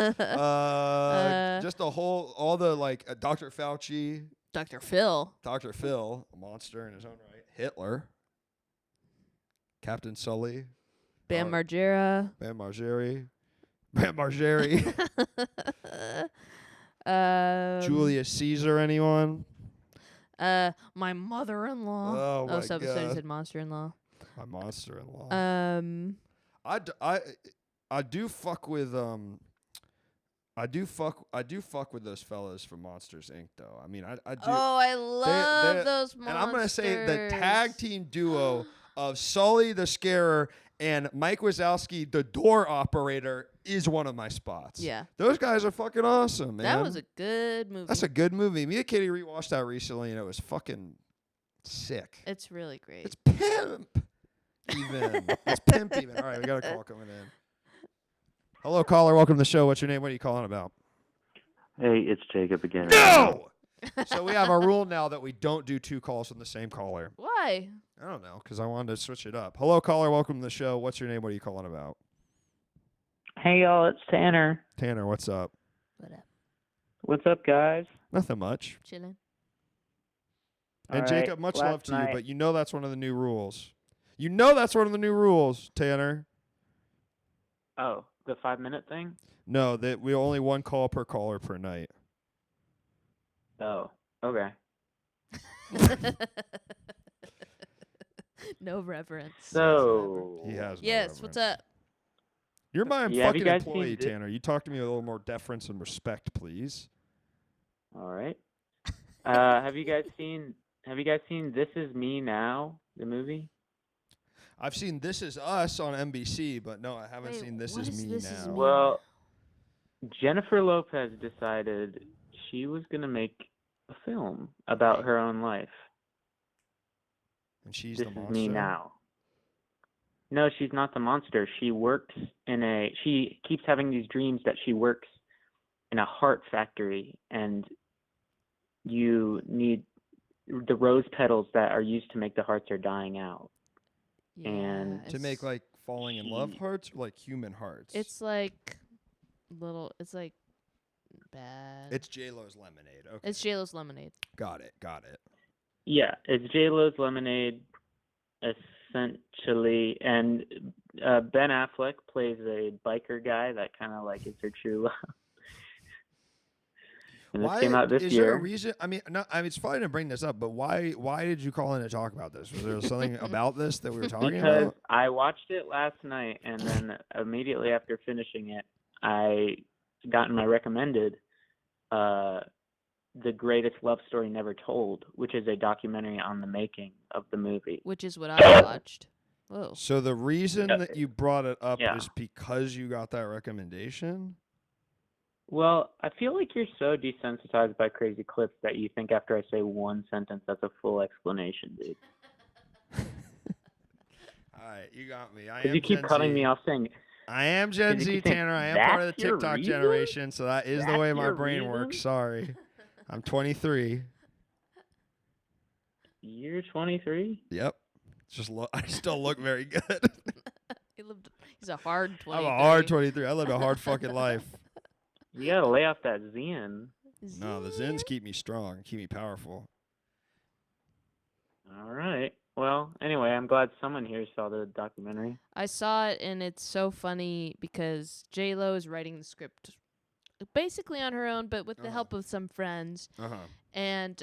all the like Dr. Fauci. Dr. Phil. Dr. Phil, a monster in his own right. Hitler. Captain Sully. Bam Margera. Bam Margera. Julius Caesar, anyone? My mother-in-law. Oh, my so God. you said monster-in-law. My monster-in-law. I do fuck with I do fuck with those fellas from Monsters Inc. though. I mean, I do. Oh, I love those monsters. And I'm gonna say the tag team duo of Sully the Scarer and Mike Wazowski, the door operator, is one of my spots. Yeah. Those guys are fucking awesome, man. That was a good movie. That's a good movie. Me and Katie rewatched that recently, and it was fucking sick. It's really great. It's pimp. Even. It's pimp even. All right, we got a call coming in. Hello, caller. Welcome to the show. What's your name? What are you calling about? Hey, it's Jacob again. No! So we have a rule now that we don't do 2 calls from the same caller. Why? I don't know, because I wanted to switch it up. Hello, caller. Welcome to the show. What's your name? What are you calling about? Hey, y'all. It's Tanner. Tanner, what's up? What up? What's up, guys? Nothing much. Chilling. And All Jacob, right, much last love to you, night- but you know that's one of the new rules. You know that's one of the new rules, Tanner. Oh, the 5-minute thing? No, that we only 1 call per caller per night. Oh, okay. No reverence. So, He has no Yes, what's reverence. up? You're my Yeah, have you fucking guys seen employee, this? Tanner. You talk to me with a little more deference and respect, please. all right. Have you guys seen This Is Me Now, the movie? I've seen This Is Us on NBC, but no, I haven't Wait, seen This what Is is Me This Is Now. Me? Well, Jennifer Lopez decided she was going to make a film about her own life. And she's This the Is monster. Me Now. No, she's not the monster. She keeps having these dreams that she works in a heart factory, and you need the rose petals that are used to make the hearts are dying out. Yeah, And- To make like falling in love She- hearts or like human hearts? it's like it's like bad. It's J-Lo's Lemonade. Okay. It's JLo's Lemonade. Got it. Yeah, it's J-Lo's Lemonade, essentially, and Ben Affleck plays a biker guy that kind of like is her true love. And this came out this is year. there a reason? I mean, it's fine to bring this up, but why did you call in to talk about this? Was there something about this that we were talking Because about? I watched it last night, and then immediately after finishing it, I got in my recommended The Greatest Love Story Never Told, which is a documentary on the making of the movie. Which is what I watched. Whoa. So the reason that you brought it up Yeah. is because you got that recommendation? Well, I feel like you're so desensitized by crazy clips that you think after I say one sentence, that's a full explanation, dude. All right, you got me. I Because am you keep Gen cutting Z. me off saying, I am Gen 'Cause you Z, keep saying, Tanner. I am part of the "That's your TikTok reason? generation, so that is the That's way my your brain works. reason?" Sorry. I'm 23. you're 23? Yep. I still look very good. He's a hard 23. I'm a hard 23. I lived a hard fucking life. You gotta lay off that Zen. No, the Zens keep me strong, keep me powerful. All right. Well, anyway, I'm glad someone here saw the documentary. I saw it, and it's so funny because J-Lo is writing the script basically on her own, but with the help of some friends. Uh-huh. And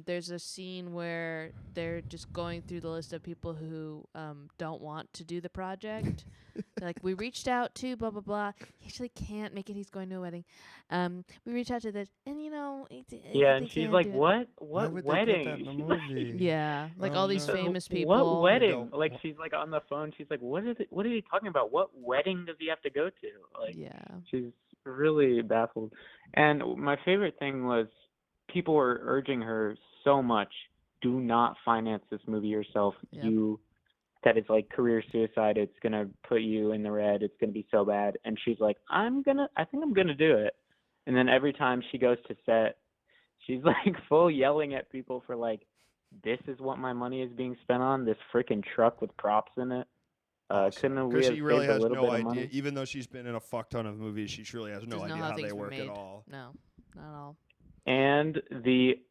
there's a scene where they're just going through the list of people who don't want to do the project. Like, we reached out to blah, blah, blah. He actually can't make it. He's going to a wedding. We reached out to this, and, you know. Yeah, they and she's can't like, do it. "What? Why What would wedding?" they put that in She's the like, movie? Yeah, like Oh, all these no. famous people. What wedding? Don't- Like, she's like on the phone. She's like, "What is it? What are you talking about? What wedding does he have to go to?" Like, Yeah. she's really baffled. And my favorite thing was people were urging her so much, "Do not finance this movie yourself. Yep. That is like career suicide. It's gonna put you in the red. It's gonna be so bad." And she's like, I think I'm gonna do it." And then every time she goes to set, she's like full yelling at people for like, "This is what my money is being spent on. This freaking truck with props in it. Couldn't we Because have she really saved a has little no bit of idea. money?" Even though she's been in a fuck ton of movies, she truly has no Doesn't know idea how how they things were work at made. all. No, not at all. And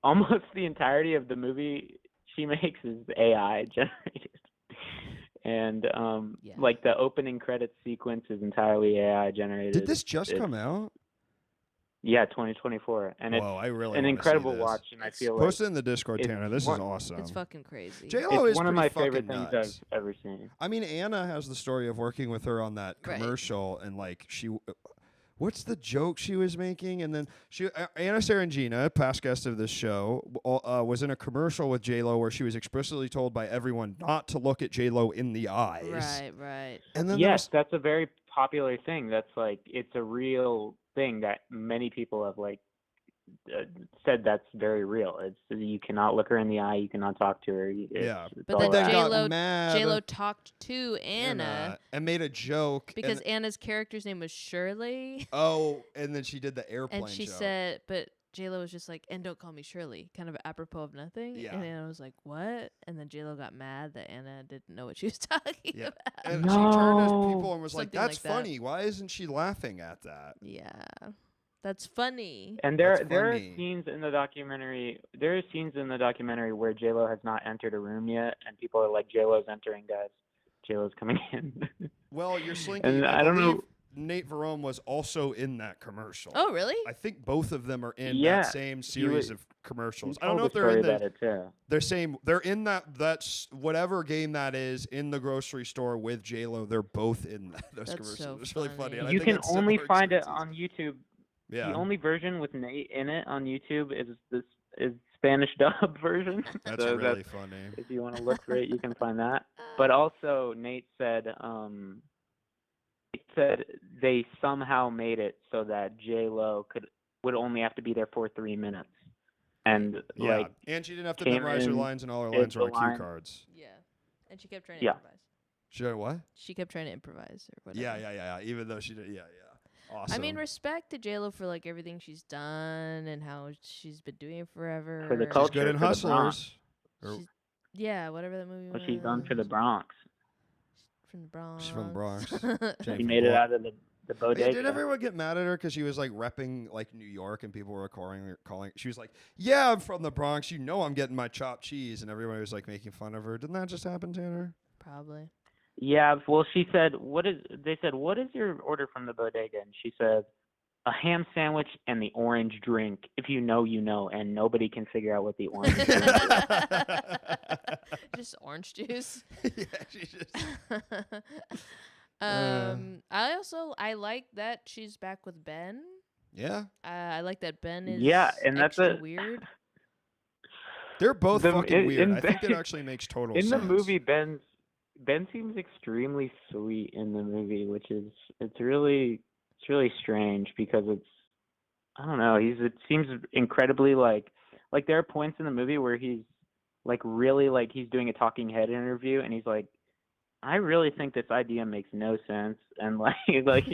almost the entirety of the movie she makes is AI generated. And Yeah. like the opening credits sequence is entirely AI generated. Did this just It's- come out? Yeah, 2024, and Whoa, I really it's an wanna see incredible this. watch, and I It's- feel like Post it in the Discord, it's Tanner. This is one- awesome. It's fucking crazy. J-Lo it's is one of pretty my favorite fucking things nuts. I've ever seen. I mean, Anna has the story of working with her on that Right. commercial, and like what's the joke she was making? And then Anna Sarangina, past guest of this show, was in a commercial with J-Lo where she was explicitly told by everyone not to look at J-Lo in the eyes. Right. And then yes, that's a very popular thing. That's like, it's a real thing that many people have like said that's very real. It's you cannot look her in the eye, you cannot talk to her. But then got mad. J-Lo talked to Anna and made a joke because Anna's character's name was Shirley. Oh, and then she did the airplane and she joke. said, but J-Lo was just like, and don't call me Shirley, kind of apropos of nothing. Yeah. And Anna was like, what? And then J-Lo got mad that Anna didn't know what she was talking about. And she turned to people and was Something like, that's like that. funny. Why isn't she laughing at that? Yeah. That's funny. And there are scenes in the documentary. There are scenes in the documentary where J-Lo has not entered a room yet, and people are like, "J-Lo's entering, guys. J-Lo's coming in." Well, you're slinky. And I don't know. Nate Verone was also in that commercial. Oh, really? I think both of them are in that same series of commercials. I don't know if they're in they're in that's whatever game that is in the grocery store with J-Lo. They're both in those commercials. So it's really funny. And you can only find it on YouTube. Yeah. The only version with Nate in it on YouTube is Spanish dub version. That's really funny. If you want to look for it, you can find that. But also, Nate said they somehow made it so that J-Lo would only have to be there for 3 minutes, and and she didn't have to memorize her lines, and all her lines were on cue cards. Yeah, and she kept trying to improvise. She did what? She kept trying to improvise or whatever. Yeah. Even though she did, Awesome. I mean, respect to J-Lo for like everything she's done and how she's been doing it forever. For the culture, she's good in Hustlers. Yeah, whatever that movie was. What she's done for the Bronx. From the Bronx. She's from the Bronx. She made it out of the bodega. Did everyone get mad at her because she was like repping like New York and people were calling? She was like, "Yeah, I'm from the Bronx. You know, I'm getting my chopped cheese," and everybody was like making fun of her. Didn't that just happen, Tanner? Probably. Yeah, well, she said, they said, what is your order from the bodega? And she said, a ham sandwich and the orange drink. If you know, you know, and nobody can figure out what the orange drink is. Just orange juice. Yeah, she just... I like that she's back with Ben. Yeah. I like that Ben is and that's weird. They're both fucking weird. I think that actually makes total sense. In the movie, Ben seems extremely sweet in the movie, which is it's really strange because I don't know, it seems incredibly like there are points in the movie where he's like really like he's doing a talking head interview and he's like, I really think this idea makes no sense, and he's like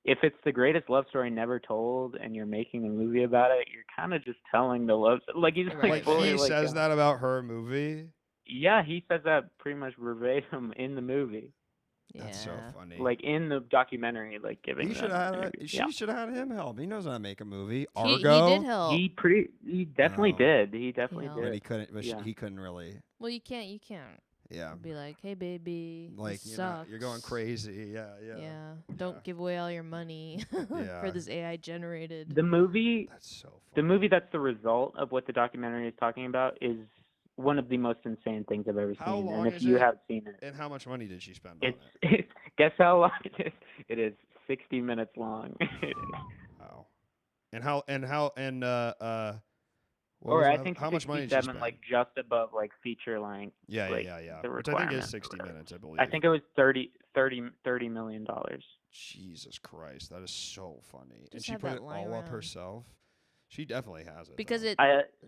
if it's the greatest love story never told and you're making a movie about it, you're kind of just telling the love like he's like he says that about her movie. Yeah, he says that pretty much verbatim in the movie. Yeah. That's so funny. Like in the documentary, like giving. She should have had him help. He knows how to make a movie. He did help. He definitely did. He definitely did. But he couldn't. But he couldn't really. Well, you can't. Yeah. Be like, hey, baby. Like you're going crazy. Yeah. Yeah. Don't give away all your money for this AI generated. The movie. That's so funny. The movie that's the result of what the documentary is talking about is one of the most insane things I've ever seen. Long and if you have seen it. And how much money did she spend on it? Guess how long it is? It is 60 minutes long. Wow. I think how much money did she spend? Like just above like feature length. Yeah. Which I think is 60 minutes, I believe. I think it was $30 million. Jesus Christ, that is so funny. Just and she put it all up herself. She definitely has it. Because it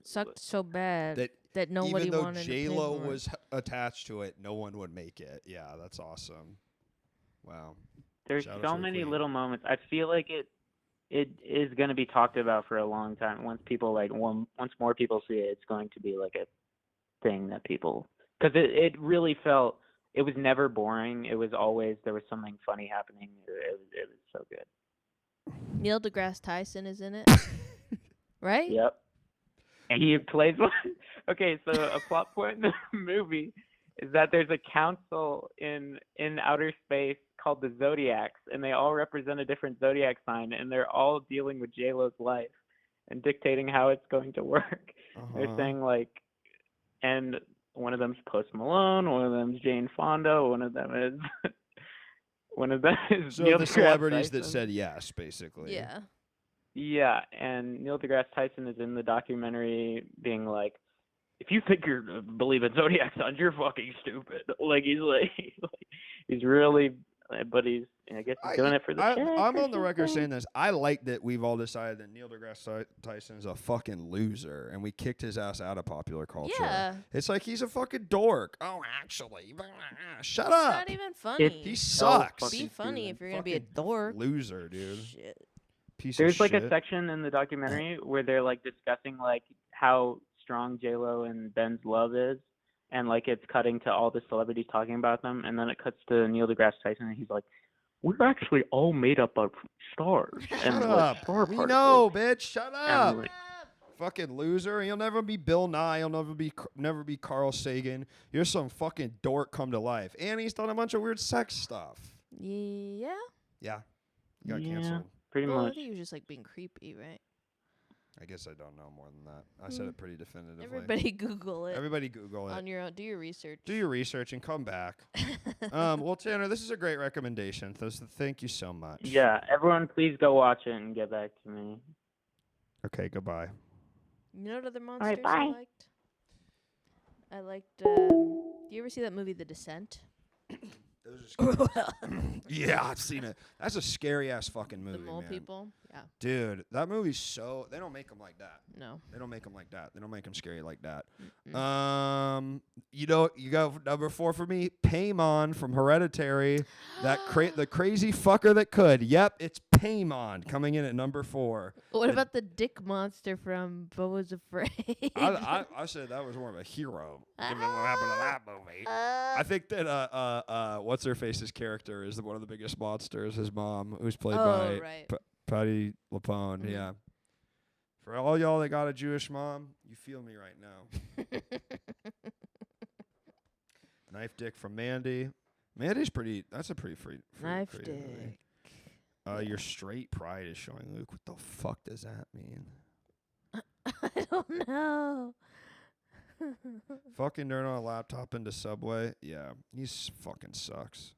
sucked so bad that nobody wanted to pay Even though J-Lo for was attached to it, no one would make it. Yeah, that's awesome. Wow. There's so many little moments. I feel like it is going to be talked about for a long time. Once more people see it, it's going to be like a thing that people, because it really felt, it was never boring. It was always, there was something funny happening. It was so good. Neil deGrasse Tyson is in it. Right? Yep. And he plays one. Okay, so a plot point in the movie is that there's a council in outer space called the Zodiacs, and they all represent a different zodiac sign, and they're all dealing with J-Lo's life and dictating how it's going to work. They're saying and one of them's Post Malone, one of them's Jane Fonda, one of them is one of them is So Neil the deGrasse celebrities that Tyson. said yes, basically. Yeah. Yeah, and Neil deGrasse Tyson is in the documentary being like, if you think you believe in zodiac signs, you're fucking stupid. Like he's really, but I guess he's doing it for the check. I'm or on the record something. saying this. I like that we've all decided that Neil deGrasse Tyson is a fucking loser, and we kicked his ass out of popular culture. Yeah. It's like he's a fucking dork. Oh, actually, shut It's up. not even funny. He sucks. Be funny if you're gonna be a Fucking dork. loser, dude. Shit. Piece There's of like shit. a section in the documentary where they're like discussing like how strong J-Lo and Ben's love is, and like it's cutting to all the celebrities talking about them, and then it cuts to Neil deGrasse Tyson, and he's like, "We're actually all made up of stars and Shut like up. star We particles." know, bitch. Shut And, up. like, Fucking loser. You'll never be Bill Nye. You'll never be Carl Sagan. You're some fucking dork come to life. And he's done a bunch of weird sex stuff. Yeah. Yeah. He got yeah, canceled. pretty Well, I much. think he was just like being creepy, right? I guess I don't know more than that. I said it pretty definitively. Everybody Google it. Everybody Google it. On your own. Do your research. Do your research and come back. Well, Tanner, this is a great recommendation. Thank you so much. Yeah, everyone, please go watch it and get back to me. Okay, goodbye. You know what other monsters right, I bye. liked? I liked. Do you ever see that movie, The Descent? Yeah, I've seen it. That's a scary ass fucking movie, The mole man. people. Yeah. Dude, that movie's so. They don't make them like that. No. They don't make them like that. They don't make them scary like that. Mm-mm. You got number 4 for me, Paimon from Hereditary. The crazy fucker that could. Yep, it's Paimon coming in at number 4. What about the dick monster from Beau Was Afraid? I said that was more of a hero. Given what happened to that movie. I think that what's her face's character is one of the biggest monsters. His mom, who's played by right. Patty LuPone. Mhm. Yeah. For all y'all that got a Jewish mom, you feel me right now. Knife Dick from Mandy. Mandy's pretty. That's a pretty free. Knife creative dick. movie. Your straight pride is showing, Luke. What the fuck does that mean? I don't know. Fucking nerd on a laptop into Subway. Yeah, he's fucking sucks.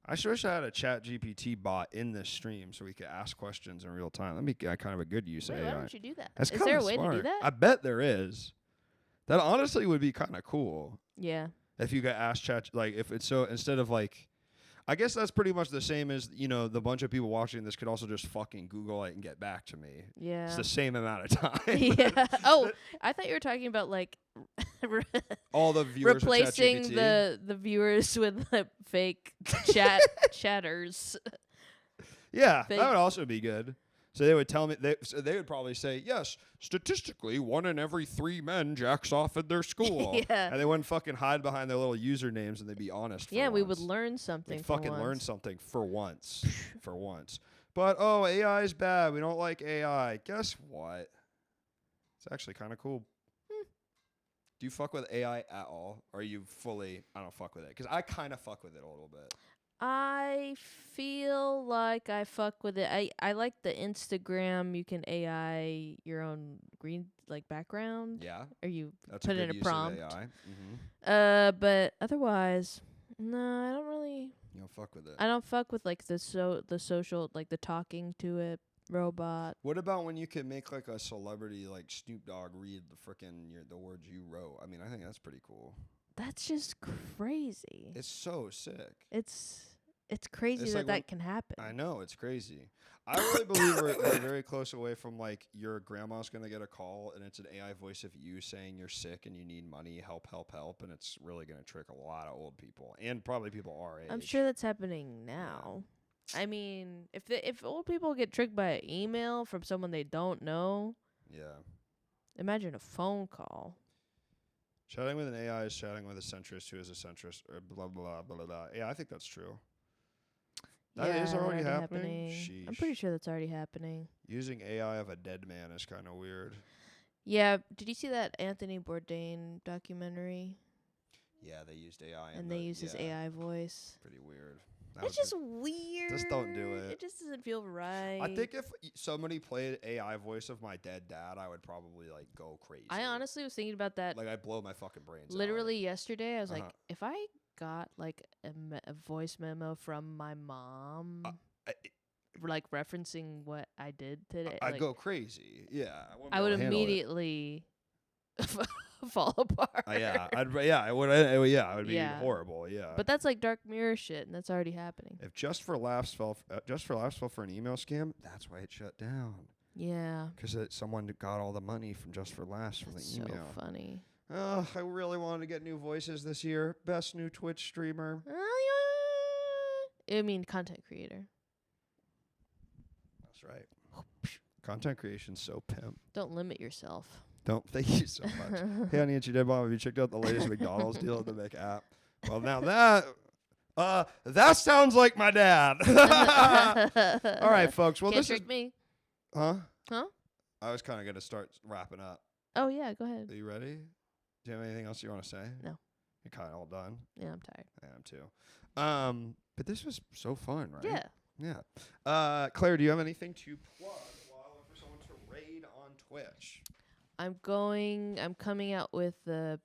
I sure wish I had a Chat GPT bot in this stream so we could ask questions in real time. That'd be kind of a good use Wait, of why AI. don't you do that? That's Is there a kinda way to do smart. that? I bet there is. That honestly would be kind of cool Yeah. if you could ask Chat, like if it's so instead of like, I guess that's pretty much the same as the bunch of people watching this could also just fucking Google it and get back to me. Yeah. It's the same amount of time. Yeah. Oh, I thought you were talking about like All the viewers replacing with the viewers with the fake chatters. Yeah, Fake. that would also be good. So they would tell me, they would probably say, yes, statistically, 1 in every 3 men jacks off at their school. Yeah. And they wouldn't fucking hide behind their little usernames and they'd be honest. Yeah, for we once. would learn something. We'd for fucking learn once. something for once. For once. But, oh, AI is bad. We don't like AI. Guess what? It's actually kind of cool. Do you fuck with AI at all? Or are you fully, I don't fuck with it? Because I kind of fuck with it a little bit. I feel like I fuck with it. I like the Instagram. You can AI your own green background. Yeah. Or you That's put a in good a use prompt. of AI. Mm-hmm. But otherwise, no, I don't really. You don't fuck with it. I don't fuck with the social the talking to it robot. What about when you could make like a celebrity like Snoop Dogg read the words you wrote? I mean, I think that's pretty cool. That's just crazy. It's so sick. It's crazy It's that like can happen. I know, it's crazy. I really believe we're very close away from like your grandma's gonna get a call and it's an AI voice of you saying you're sick and you need money, help, and it's really gonna trick a lot of old people and probably people our age. I'm sure that's happening now. I mean, if old people get tricked by an email from someone they don't know, Yeah. imagine a phone call. Chatting with an AI is chatting with a centrist who is a centrist, or blah, blah, blah, blah, blah. Yeah, I think that's true. That is already happening? I'm pretty Sheesh. sure that's already happening. Using AI of a dead man is kind of weird. Yeah, did you see that Anthony Bourdain documentary? Yeah, they used AI. And they used his AI voice. Pretty weird. It's just weird. Just don't do it. It just doesn't feel right. I think if somebody played AI voice of my dead dad, I would probably like go crazy. I honestly was thinking about that Like I'd blow my fucking brains out. literally yesterday. I was like, Uh-huh. if I got like a voice memo from my mom, like referencing what I did today, I'd like, go crazy. Yeah, I would immediately fall apart. I would. I would be horrible. Yeah. But that's like dark mirror shit, and that's already happening. If Just for Laughs fell for an email scam, that's why it shut down. Yeah. Because someone got all the money from Just for Laughs from the email. So funny. Oh, I really wanted to get new voices this year. Best new Twitch streamer. I mean, content creator. That's right. Content creation's so pimp. Don't limit yourself. Thank you so much. Hey, honey, it's your dead mom. Have you checked out the latest McDonald's deal at the Mc app? Well, now that sounds like my dad. All right, folks. Well, Can't this trick is me. Huh? Huh? I was kind of gonna start wrapping up. Oh yeah, go ahead. Are you ready? Do you have anything else you want to say? No. You're kind of all done. Yeah, I'm tired. I am too. But this was so fun, right? Yeah. Yeah. Claire, do you have anything to plug while I look for someone to raid on Twitch? I'm coming out with the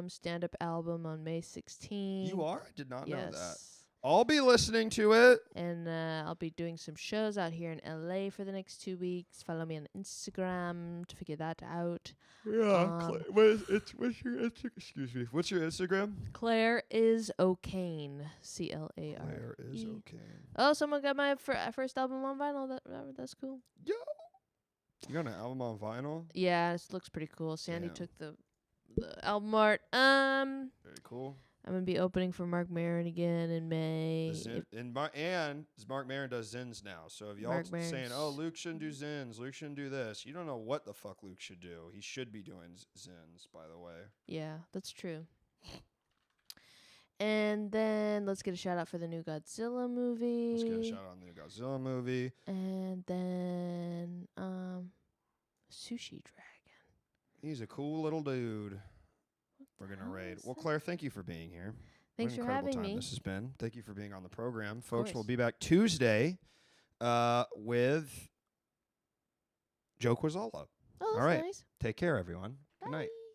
stand-up album on May 16th. You are? I did not know that. Yes. I'll be listening to it. And I'll be doing some shows out here in LA for the next 2 weeks. Follow me on Instagram to figure that out. Yeah. What's your Instagram? Excuse me. What's your Instagram? Clare is O'Kane. CLARE. Claire is okay. Oh, someone got my first album on vinyl. That's cool. Yo. You got an album on vinyl? Yeah, it looks pretty cool. Sandy Damn. took the album art. Very cool. I'm gonna be opening for Mark Maron again in May. Mark Maron does Zins now. So if y'all saying, "Oh, Luke shouldn't do Zins, Luke shouldn't do this," you don't know what the fuck Luke should do. He should be doing Zins, by the way. Yeah, that's true. And then let's get a shout out for the new Godzilla movie. Let's get a shout out on the new Godzilla movie. And then Sushi Dragon. He's a cool little dude. We're going to raid. Well, Claire, thank you for being here. Thanks for having me. This has been. Thank you for being on the program. Folks, we'll be back Tuesday with Joe Quazzola. Oh, that's all right. nice. Take care, everyone. Good night. Bye.